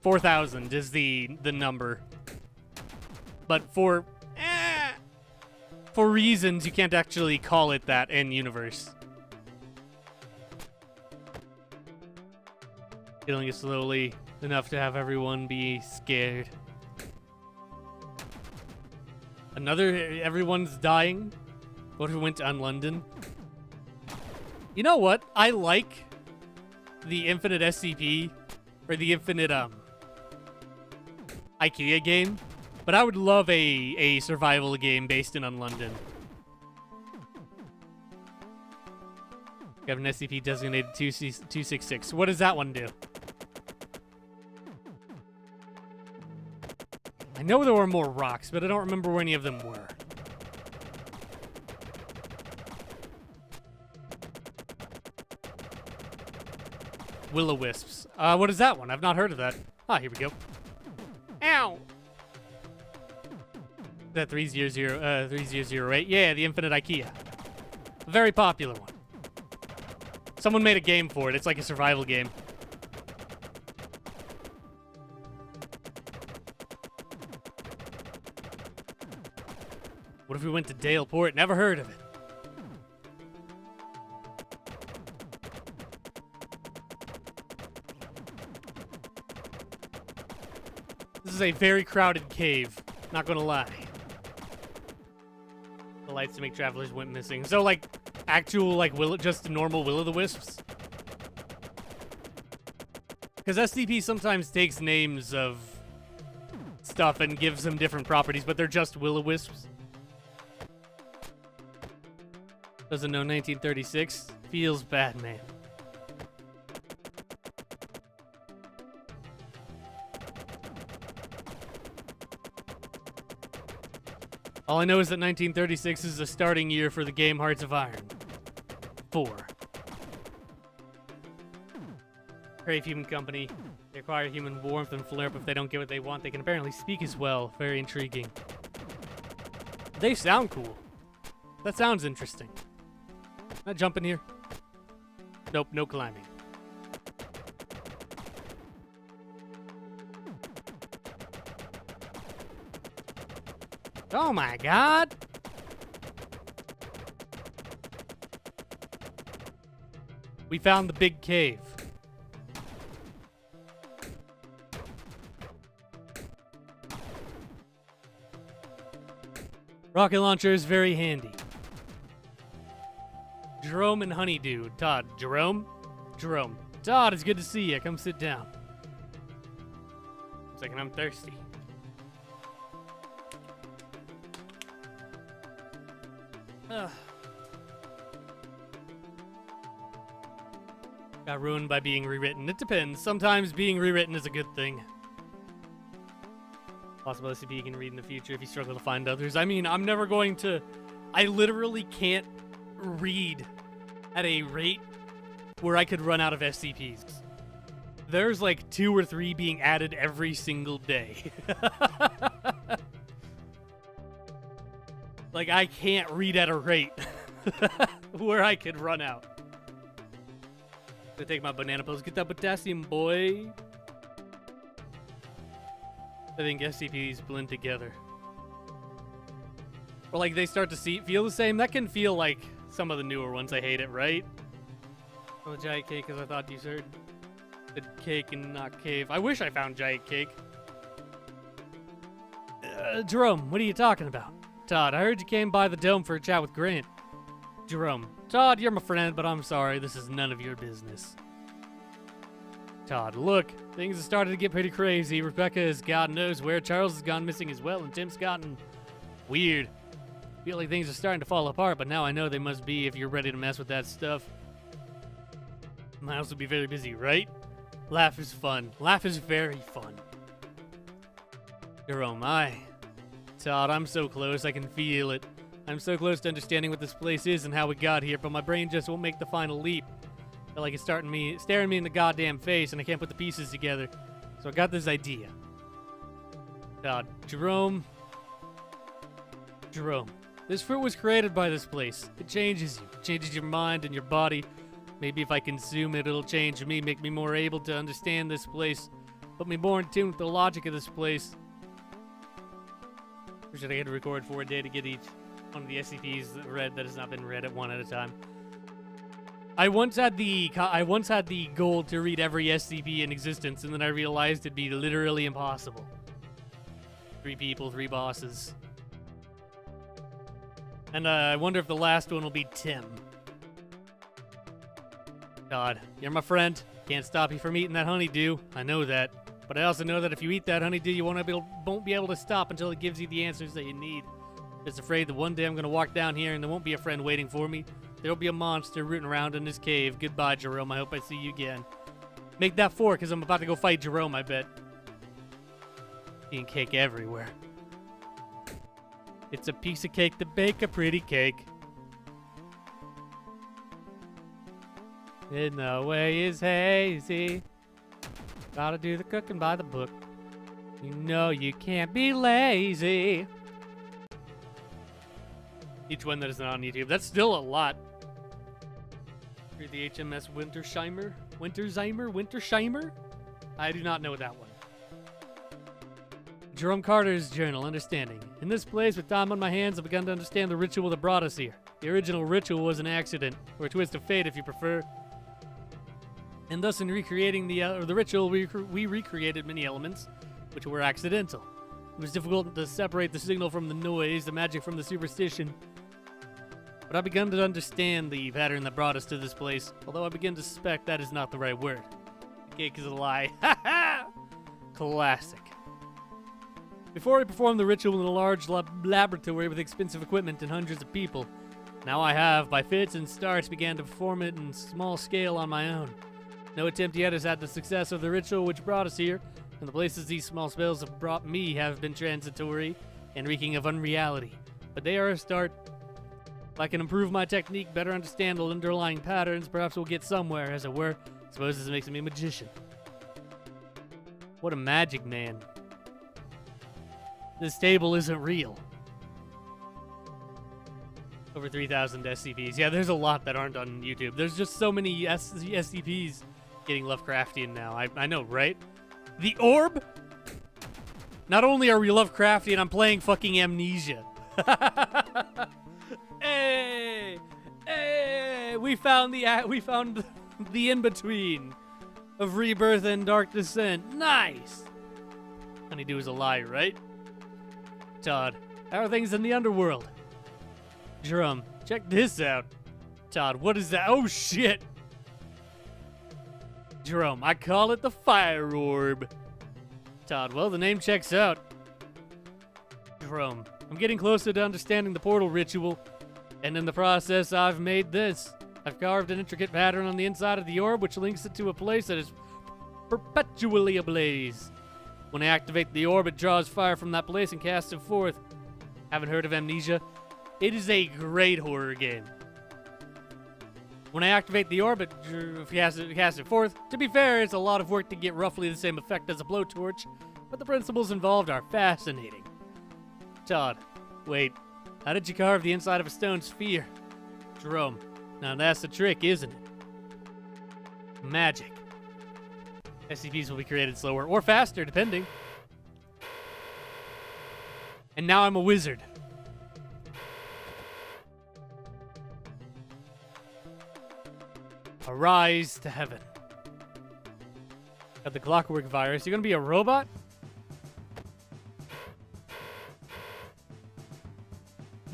4,000 is the number. But for reasons, you can't actually call it that in universe. Killing it slowly enough to have everyone be scared. Everyone's dying. What if we went to London? You know what? I like the Infinite SCP, or the Infinite, IKEA game, but I would love a survival game based in London. We have an SCP designated 266. What does that one do? I know there were more rocks, but I don't remember where any of them were. Will-o-wisps. What is that one? I've not heard of that. Ah, here we go. Ow! That 3008. Yeah, the Infinite IKEA. Very popular one. Someone made a game for it. It's like a survival game. What if we went to Daleport? Never heard of it. This is a very crowded cave. Not gonna lie. The lights to make travelers went missing. So, like, actual, like, just normal will-o'-the-wisps? Because SCP sometimes takes names of stuff and gives them different properties, but they're just will-o'-wisps. Doesn't know 1936? Feels bad, man. All I know is that 1936 is the starting year for the game Hearts of Iron 4. Crave human company. They acquire human warmth and flare-up. If they don't get what they want, they can apparently speak as well. Very intriguing. They sound cool. That sounds interesting. Can I jump in here? Nope, no climbing. Oh my god! We found the big cave. Rocket launcher is very handy. Jerome and Honeydew. Todd. Jerome? Jerome. Todd, it's good to see you. Come sit down. One second, I'm thirsty. Got ruined by being rewritten. It depends. Sometimes being rewritten is a good thing. Possible SCP you can read in the future if you struggle to find others. I mean, I'm never going to... I literally can't read at a rate where I could run out of SCPs. There's like 2 or 3 being added every single day. Like, I can't read at a rate where I could run out. Gonna take my banana pills. Get that potassium, boy. I think SCPs blend together. Or like they start to feel the same. That can feel like some of the newer ones. I hate it, right? Oh, giant cake, because I thought you said cake and not cave. I wish I found giant cake. Jerome, what are you talking about? Todd, I heard you came by the dome for a chat with Grant. Jerome, Todd, you're my friend, but I'm sorry, this is none of your business. Todd, look, things have started to get pretty crazy. Rebecca is God knows where. Charles has gone missing as well, and Tim's gotten weird. Feel like things are starting to fall apart, but now I know they must be if you're ready to mess with that stuff. Miles will be very busy, right? Laugh is fun. Laugh is very fun. Jerome, Todd, I'm so close, I can feel it. I'm so close to understanding what this place is and how we got here, but my brain just won't make the final leap. I feel like it's staring me in the goddamn face, and I can't put the pieces together. So I got this idea. Todd, Jerome, this fruit was created by this place. It changes you. It changes your mind and your body. Maybe if I consume it, it'll change me, make me more able to understand this place, put me more in tune with the logic of this place. Or should I get to record for a day to get each one of the SCPs read that has not been read at one at a time? I once had the goal to read every SCP in existence, and then I realized it'd be literally impossible. 3 people, 3 bosses. And I wonder if the last one will be Tim. God, you're my friend. Can't stop you from eating that honeydew. I know that. But I also know that if you eat that honeydew, you won't be able to stop until it gives you the answers that you need. Just afraid that one day I'm going to walk down here and there won't be a friend waiting for me. There'll be a monster rooting around in this cave. Goodbye, Jerome. I hope I see you again. Make that 4, because I'm about to go fight Jerome, I bet. Eating cake everywhere. It's a piece of cake to bake a pretty cake. In the way is hazy. Gotta do the cooking by the book. You know you can't be lazy. Each one that is not on YouTube. That's still a lot. Read the HMS Wintersheimer? I do not know that one. Jerome Carter's journal, Understanding. In this place, with time on my hands, I've begun to understand the ritual that brought us here. The original ritual was an accident, or a twist of fate if you prefer. And thus in recreating the ritual, we recreated many elements, which were accidental. It was difficult to separate the signal from the noise, the magic from the superstition. But I've begun to understand the pattern that brought us to this place, although I begin to suspect that is not the right word. The cake is a lie. Ha ha! Classic. Before I performed the ritual in a large laboratory with expensive equipment and hundreds of people, now I have, by fits and starts, began to perform it in small scale on my own. No attempt yet has had the success of the ritual which brought us here, and the places these small spells have brought me have been transitory and reeking of unreality. But they are a start. If I can improve my technique, better understand the underlying patterns, perhaps we'll get somewhere, as it were. I suppose this makes me a magician. What a magic man. This table isn't real. Over 3,000 SCPs. Yeah, there's a lot that aren't on YouTube. There's just so many SCPs getting Lovecraftian now. I know, right? The Orb? Not only are we Lovecraftian, I'm playing fucking Amnesia. Hey! Hey! We found the in-between of Rebirth and Dark Descent. Nice! Honeydew is a lie, right? Todd, how are things in the underworld? Jerome, check this out. Todd, what is that? Oh, shit! Jerome, I call it the Fire Orb. Todd, well, the name checks out. Jerome, I'm getting closer to understanding the portal ritual, and in the process, I've made this. I've carved an intricate pattern on the inside of the orb, which links it to a place that is perpetually ablaze. When I activate the orb, it draws fire from that place and casts it forth. Haven't heard of Amnesia? It is a great horror game. When I activate the orb, it casts it forth. To be fair, it's a lot of work to get roughly the same effect as a blowtorch, but the principles involved are fascinating. Todd, wait, how did you carve the inside of a stone sphere? Jerome, now that's the trick, isn't it? Magic. SCPs will be created slower or faster, depending. And now I'm a wizard. Arise to heaven. Got the clockwork virus. You gonna be a robot?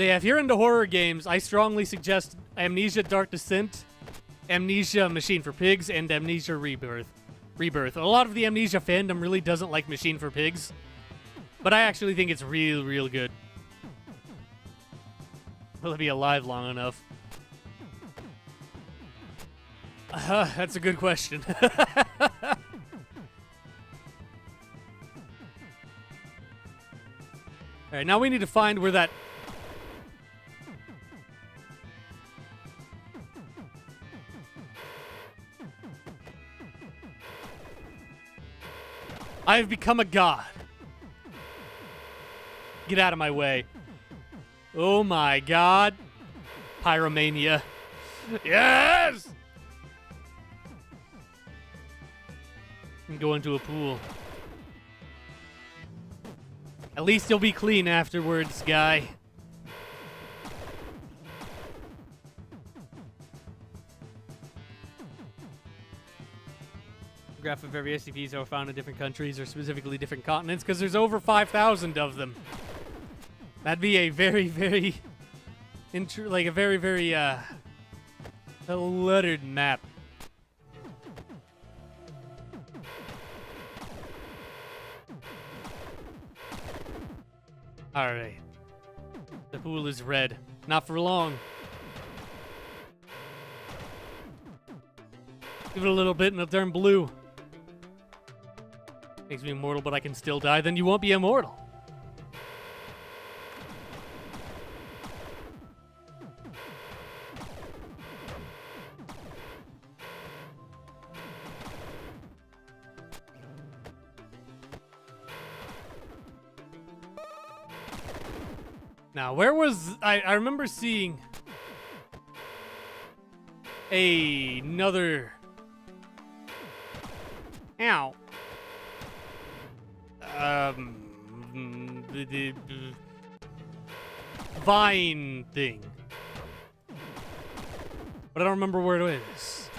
If you're into horror games, I strongly suggest Amnesia Dark Descent, Amnesia Machine for Pigs, and Amnesia Rebirth. A lot of the Amnesia fandom really doesn't like Machine for Pigs, but I actually think it's real good. Will it be alive long enough? That's a good question. Alright, now we need to find where that... I have become a god. Get out of my way. Oh my god. Pyromania. Yes! And go into a pool. At least you'll be clean afterwards, guy. Graph of every SCPs are found in different countries or specifically different continents because there's over 5,000 of them. That'd be a very cluttered map. Alright. The pool is red. Not for long. Give it a little bit and it'll turn blue. Makes me immortal, but I can still die. Then you won't be immortal. Now, where was... I remember seeing another... Ow. The vine thing. But I don't remember where it is.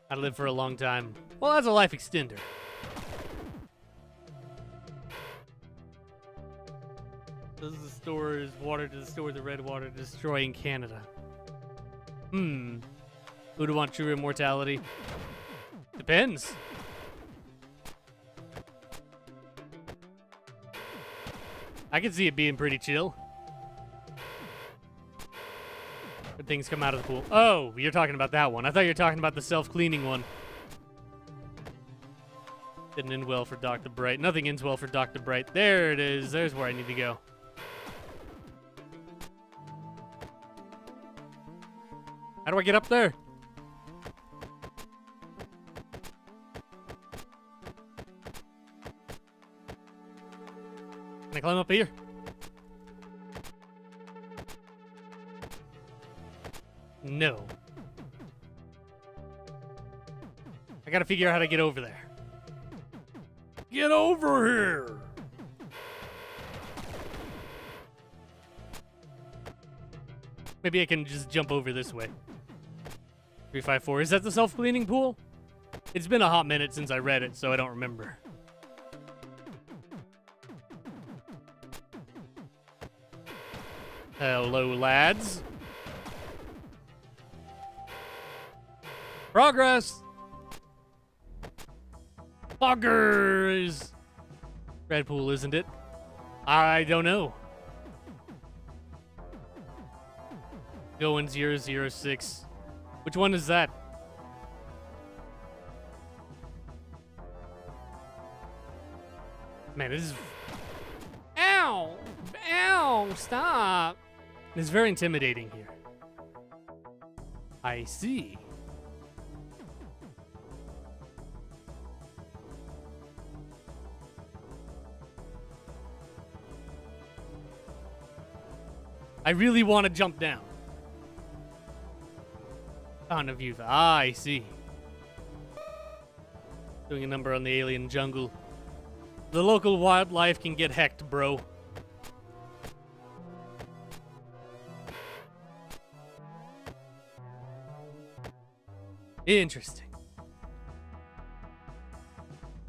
I'd live for a long time. Well, that's a life extender. Does the store's water to store the red water destroying Canada? Who'd want true immortality? Depends. I can see it being pretty chill. Good things come out of the pool. Oh, you're talking about that one. I thought you were talking about the self-cleaning one. Didn't end well for Dr. Bright. Nothing ends well for Dr. Bright. There it is. There's where I need to go. How do I get up there? Can I climb up here? No. I gotta figure out how to get over there. Get over here! Maybe I can just jump over this way. 354. Is that the self-cleaning pool? It's been a hot minute since I read it, so I don't remember. Hello, lads. Progress! Buggers! Red pool, isn't it? I don't know. Going 006. Which one is that? Man, this is... Ow! Ow! Stop! It's very intimidating here. I see. I really want to jump down. Found a view. Ah, I see. Doing a number on the alien jungle. The local wildlife can get hecked, bro. Interesting.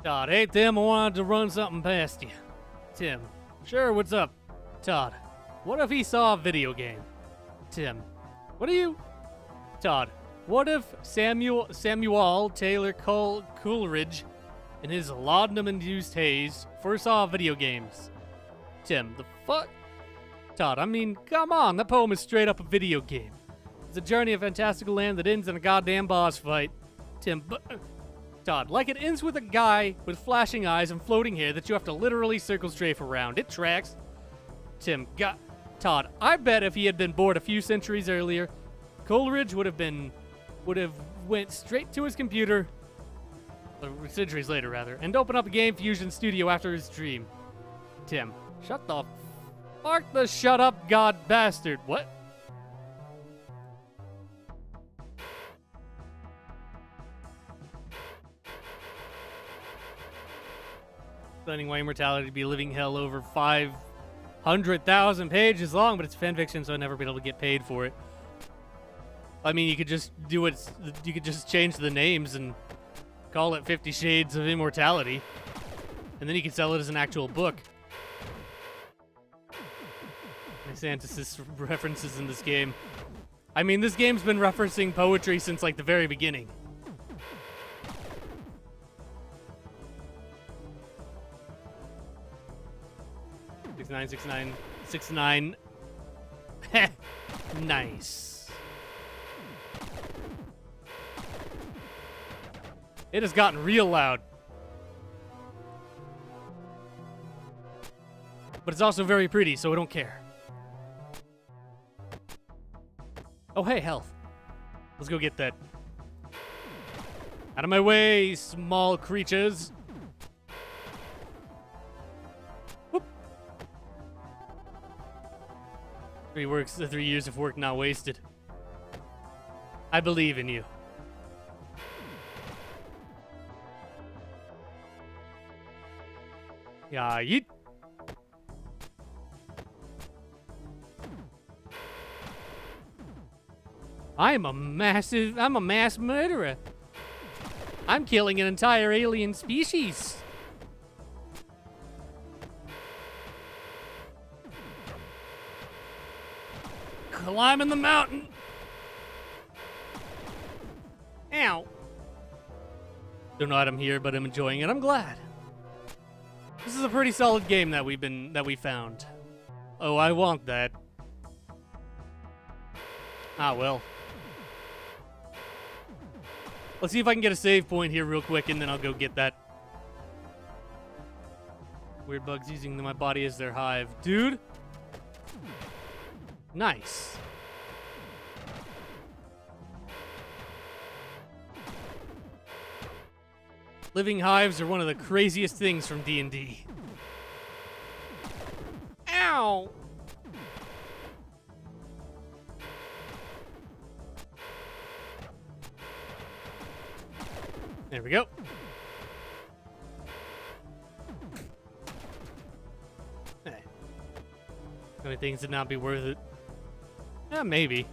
God, hey Tim, I wanted to run something past you. Tim. Sure, what's up? Todd. What if he saw a video game? Tim. What are you? Todd. What if Samuel Taylor Coleridge in his laudanum-induced haze first saw video games? Tim. The fuck? Todd. I mean, come on, that poem is straight up a video game. It's a journey of fantastical land that ends in a goddamn boss fight. Tim. Todd. Like it ends with a guy with flashing eyes and floating hair that you have to literally circle strafe around. It tracks. Tim. Todd. I bet if he had been bored a few centuries earlier, Coleridge would have went straight to his computer, centuries later rather, and opened up a Game Fusion studio after his dream. Tim. Shut the fuck the shut up god bastard. What? Explaining why immortality be living hell over 500,000 pages long, but it's fanfiction, so I'd never be able to get paid for it. I mean, you could just do it. You could just change the names and call it 50 Shades of Immortality, and then you could sell it as an actual book. Nice antithesis references in this game. I mean, this game's been referencing poetry since like the very beginning. Six nine. Nice. It has gotten real loud. But it's also very pretty, so I don't care. Oh, hey, health. Let's go get that. Out of my way, small creatures. Whoop. 3 years of work not wasted. I believe in you. Yeah, yeet. I'm a mass murderer. I'm killing an entire alien species. Climbing the mountain. Ow. Don't know what I'm here, but I'm enjoying it. I'm glad. This is a pretty solid game that we found. Oh, I want that. Ah, well. Let's see if I can get a save point here real quick, and then I'll go get that. Weird bugs using my body as their hive. Dude. Nice. Living hives are one of the craziest things from D&D. Ow! There we go. Hey. How many things would not be worth it? Yeah, maybe.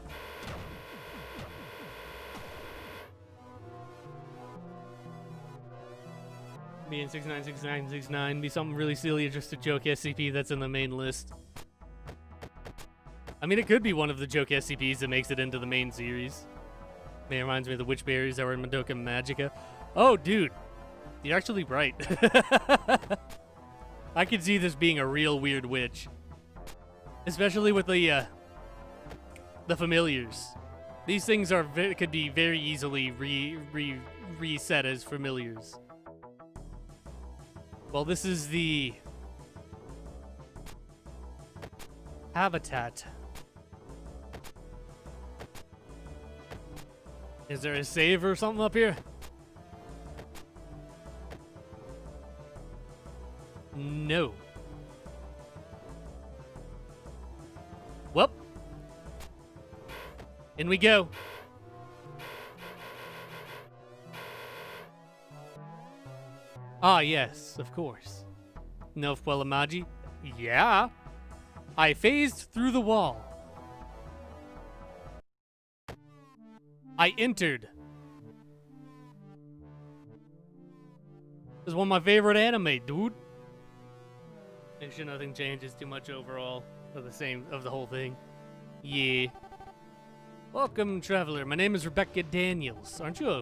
Be in 696969. Be something really silly or just a joke SCP that's in the main list. I mean, it could be one of the joke SCPs that makes it into the main series. Man, it reminds me of the witch berries that were in Madoka Magica. Oh, dude. You're actually right. I could see this being a real weird witch. Especially with the familiars. These things could be very easily reset as familiars. Well, this is the habitat. Is there a save or something up here? No. Well, in we go. Ah, yes, of course. No Fuelamaji? Yeah. I phased through the wall. I entered. This is one of my favorite anime, dude. Make sure nothing changes too much overall of the whole thing. Yeah. Welcome, traveler. My name is Rebecca Daniels. Aren't you?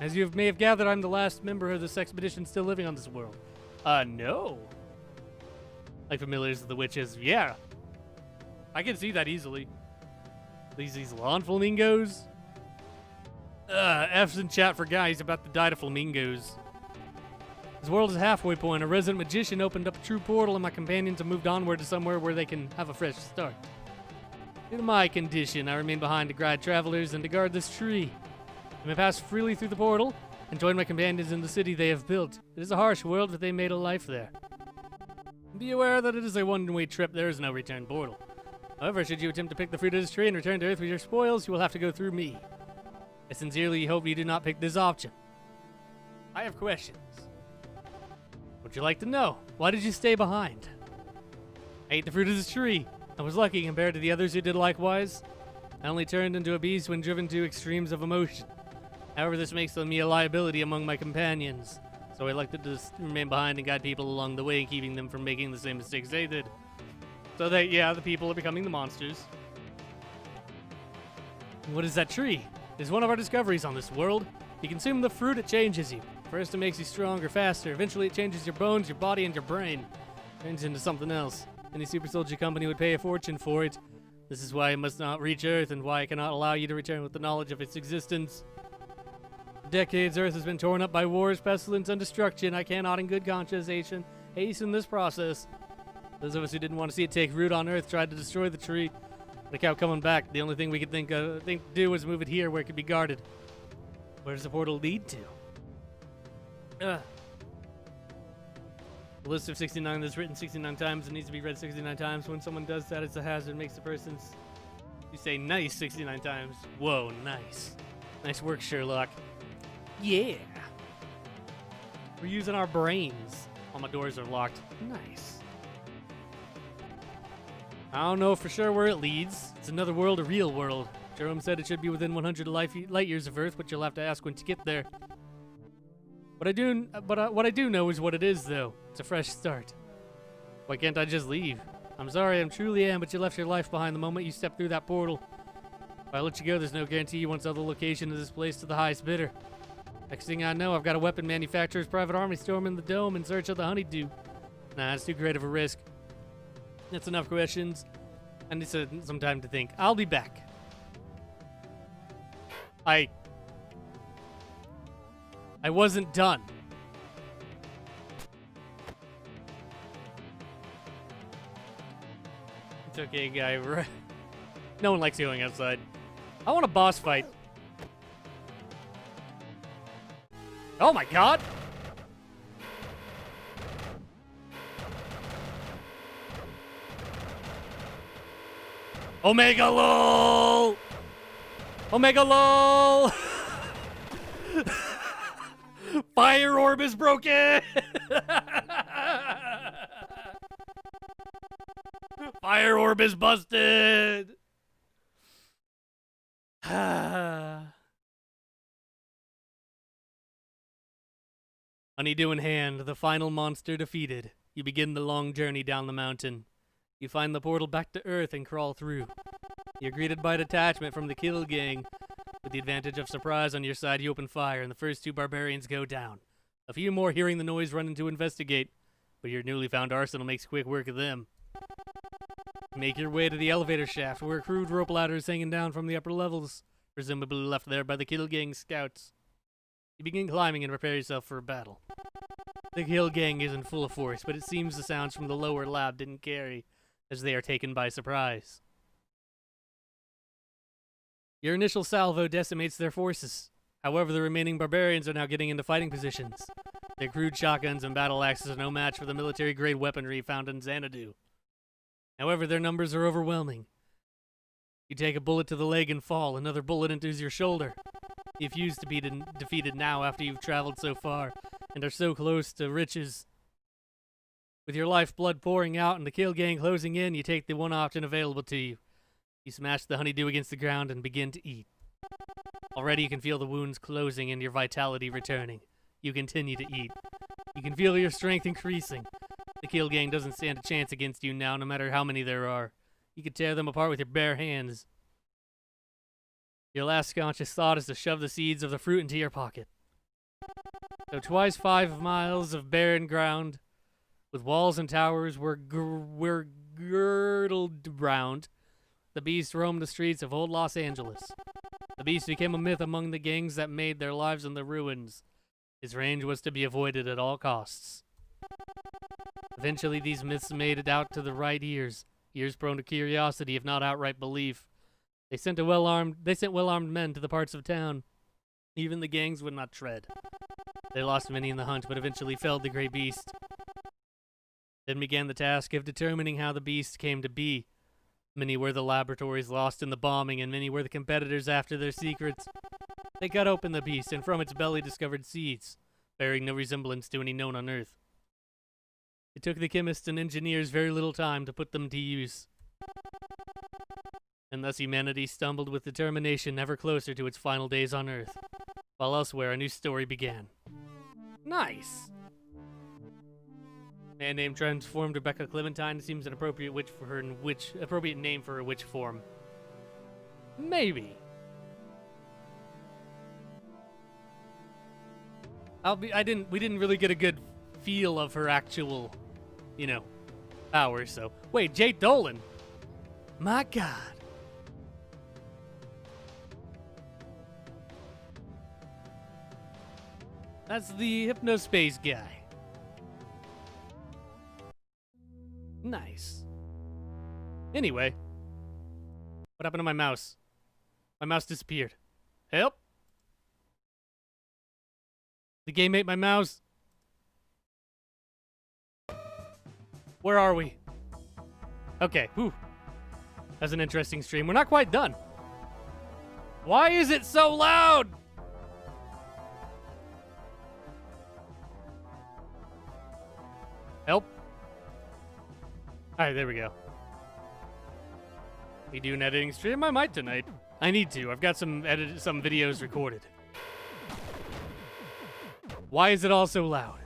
As you may have gathered, I'm the last member of this expedition still living on this world. No. Like familiars of the witches. Yeah. I can see that easily. These lawn flamingos. F's in chat for guys about to die to flamingos. This world is a halfway point. A resident magician opened up a true portal, and my companions have moved onward to somewhere where they can have a fresh start. Due to my condition, I remain behind to guide travelers and to guard this tree. I may pass freely through the portal and join my companions in the city they have built. It is a harsh world, but they made a life there. Be aware that it is a one-way trip. There is no return portal. However, should you attempt to pick the fruit of this tree and return to Earth with your spoils, you will have to go through me. I sincerely hope you do not pick this option. I have questions. Would you like to know? Why did you stay behind? I ate the fruit of this tree. I was lucky compared to the others who did likewise. I only turned into a beast when driven to extremes of emotion. However, this makes me a liability among my companions. So I elected to remain behind and guide people along the way, keeping them from making the same mistakes they did. So that, yeah, the people are becoming the monsters. What is that tree? It's one of our discoveries on this world. You consume the fruit, it changes you. First, it makes you stronger, faster. Eventually, it changes your bones, your body, and your brain. Turns into something else. Any super soldier company would pay a fortune for it. This is why it must not reach Earth and why I cannot allow you to return with the knowledge of its existence. For decades, Earth has been torn up by wars, pestilence, and destruction. I cannot in good conscience hasten this process. Those of us who didn't want to see it take root on Earth tried to destroy the tree. Without coming back, the only thing we could think to do was move it here where it could be guarded. Where does the portal lead to? The list of 69 is written 69 times and needs to be read 69 times. When someone does that, it's a hazard. It makes the person, you say nice 69 times. Whoa, nice. Nice work, Sherlock. Yeah. We're using our brains. All my doors are locked. Nice. I don't know for sure where it leads. It's another world, a real world. Jerome said it should be within 100 light years of Earth, but you'll have to ask when to get there. What I do know is what it is, though. It's a fresh start. Why can't I just leave? I'm sorry, I truly am, but you left your life behind the moment you stepped through that portal. If I let you go, there's no guarantee you won't sell the location of this place to the highest bidder. Next thing I know, I've got a weapon manufacturer's private army storming the dome in search of the honeydew. Nah, it's too great of a risk. That's enough questions. I need some time to think. I'll be back. I wasn't done. It's okay, guy. No one likes going outside. I want a boss fight. Oh my god! Omega LOL! Omega LOL! Fire orb is broken! Fire orb is busted! Honeydew in hand, the final monster defeated. You begin the long journey down the mountain. You find the portal back to Earth and crawl through. You're greeted by a detachment from the kill gang. With the advantage of surprise on your side, you open fire, and the first two barbarians go down. A few more hearing the noise run in to investigate, but your newly found arsenal makes quick work of them. Make your way to the elevator shaft, where a crude rope ladder is hanging down from the upper levels, presumably left there by the kill gang scouts. You begin climbing and prepare yourself for a battle. The kill gang isn't full of force, but it seems the sounds from the lower lab didn't carry, as they are taken by surprise. Your initial salvo decimates their forces. However, the remaining barbarians are now getting into fighting positions. Their crude shotguns and battle axes are no match for the military-grade weaponry found in Xanadu. However, their numbers are overwhelming. You take a bullet to the leg and fall. Another bullet enters your shoulder. You refuse to be defeated now after you've traveled so far and are so close to riches. With your lifeblood pouring out and the kill gang closing in, you take the one option available to you. You smash the honeydew against the ground and begin to eat. Already you can feel the wounds closing and your vitality returning. You continue to eat. You can feel your strength increasing. The kill gang doesn't stand a chance against you now, no matter how many there are. You could tear them apart with your bare hands. Your last conscious thought is to shove the seeds of the fruit into your pocket. So twice 5 miles of barren ground, with walls and towers were girdled round, the beast roamed the streets of old Los Angeles. The beast became a myth among the gangs that made their lives in the ruins. His range was to be avoided at all costs. Eventually, these myths made it out to the right ears prone to curiosity, if not outright belief. They sent well-armed men to the parts of town even the gangs would not tread. They lost many in the hunt, but eventually felled the great beast. Then began the task of determining how the beast came to be. Many were the laboratories lost in the bombing, and many were the competitors after their secrets. They cut open the beast, and from its belly discovered seeds, bearing no resemblance to any known on Earth. It took the chemists and engineers very little time to put them to use. And thus humanity stumbled with determination ever closer to its final days on Earth, while elsewhere a new story began. Nice! Man named transformed Rebecca Clementine seems an appropriate appropriate name for a witch form. Maybe. We didn't really get a good feel of her actual, powers, so. Wait, Jade Dolan? My God. That's the Hypnospace guy. Nice. Anyway. What happened to my mouse? My mouse disappeared. Help! The game ate my mouse. Where are we? Okay, whew. That's an interesting stream. We're not quite done. Why is it so loud? Help. Alright, there we go. We do an editing stream? I might tonight. I need to. I've got some videos recorded. Why is it all so loud?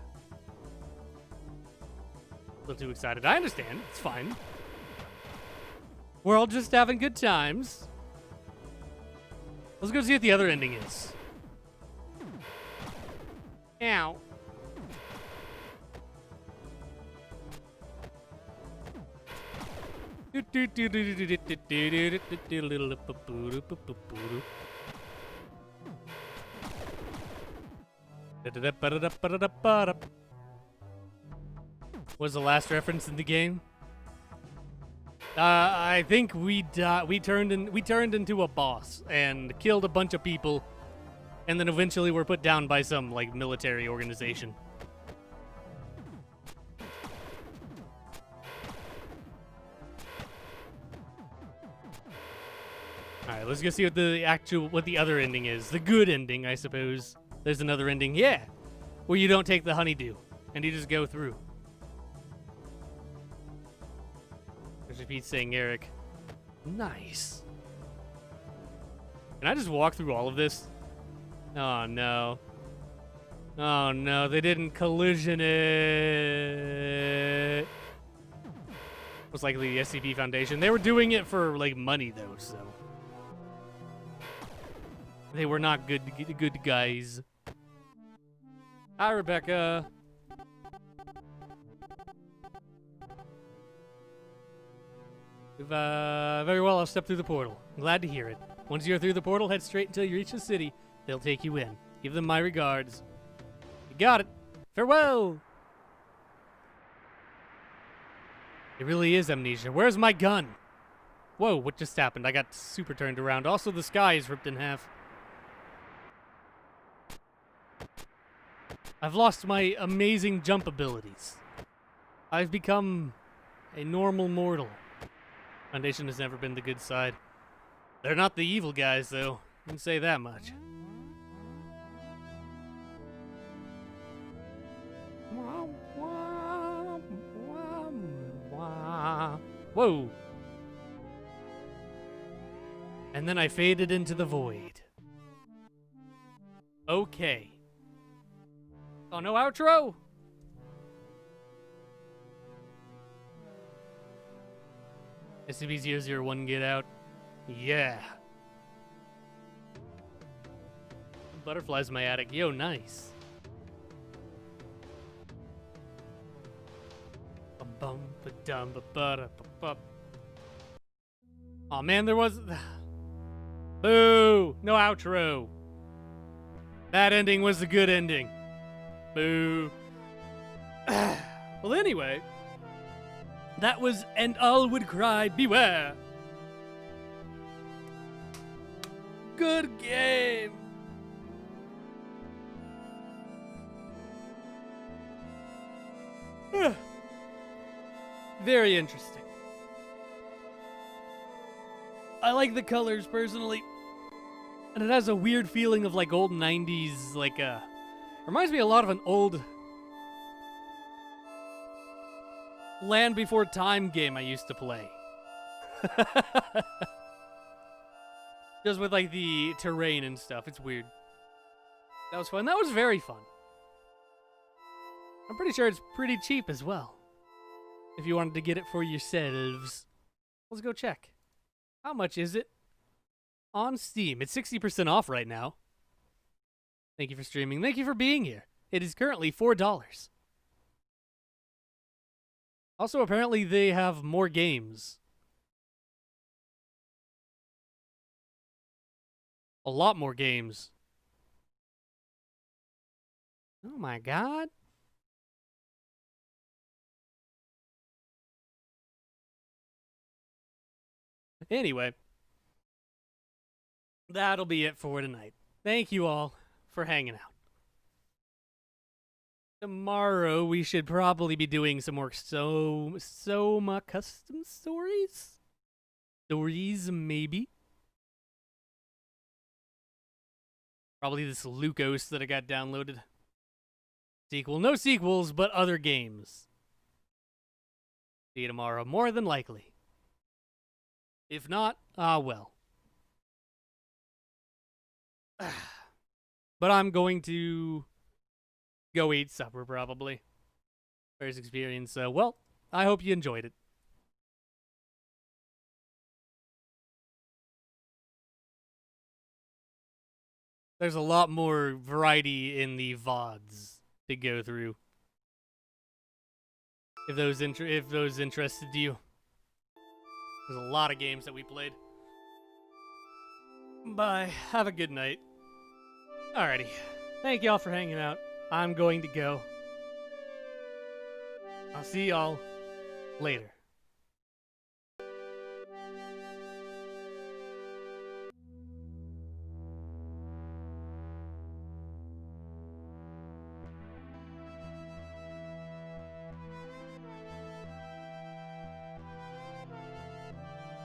A little too excited. I understand. It's fine. We're all just having good times. Let's go see what the other ending is. Ow. Was the last reference in the game? I think we turned into a boss and killed a bunch of people, and then eventually were put down by some military organization. Alright, let's go see what the other ending is. The good ending, I suppose. There's another ending, yeah, where you don't take the honeydew, and you just go through. There's Pete saying Eric. Nice. Can I just walk through all of this? Oh, no. Oh, no, they didn't collision it. Most likely the SCP Foundation. They were doing it for, money, though, so. They were not good guys. Hi, Rebecca. Very well, I'll step through the portal. I'm glad to hear it. Once you're through the portal, head straight until you reach the city. They'll take you in. Give them my regards. You got it. Farewell. It really is amnesia. Where's my gun? Whoa, what just happened? I got super turned around. Also, the sky is ripped in half. I've lost my amazing jump abilities. I've become a normal mortal. Foundation has never been the good side. They're not the evil guys, though. I can say that much. Whoa. And then I faded into the void. Okay. Oh, no outro? SCP-001, get out. Yeah. Butterflies in my attic. Yo, nice. Oh man, there was... Boo! No outro. That ending was the good ending. Boo. Well, anyway, that was And All Would Cry Beware. Good game. Very interesting. I like the colors personally. And it has a weird feeling of like old 90s, like reminds me a lot of an old Land Before Time game I used to play. Just with like the terrain and stuff. It's weird. That was fun. That was very fun. I'm pretty sure it's pretty cheap as well. If you wanted to get it for yourselves. Let's go check. How much is it? On Steam. It's 60% off right now. Thank you for streaming. Thank you for being here. It is currently $4. Also, apparently they have more games. A lot more games. Oh my god. Anyway, that'll be it for tonight. Thank you all for hanging out. Tomorrow we should probably be doing some more Soma custom stories? Stories, maybe? Probably this Lucos that I got downloaded. Sequel. No sequels, but other games. See you tomorrow, more than likely. If not, well. But I'm going to go eat supper, probably. First experience, so, well, I hope you enjoyed it. There's a lot more variety in the VODs to go through. If those interested you. There's a lot of games that we played. Bye. Have a good night. Alrighty. Thank y'all for hanging out. I'm going to go. I'll see y'all later.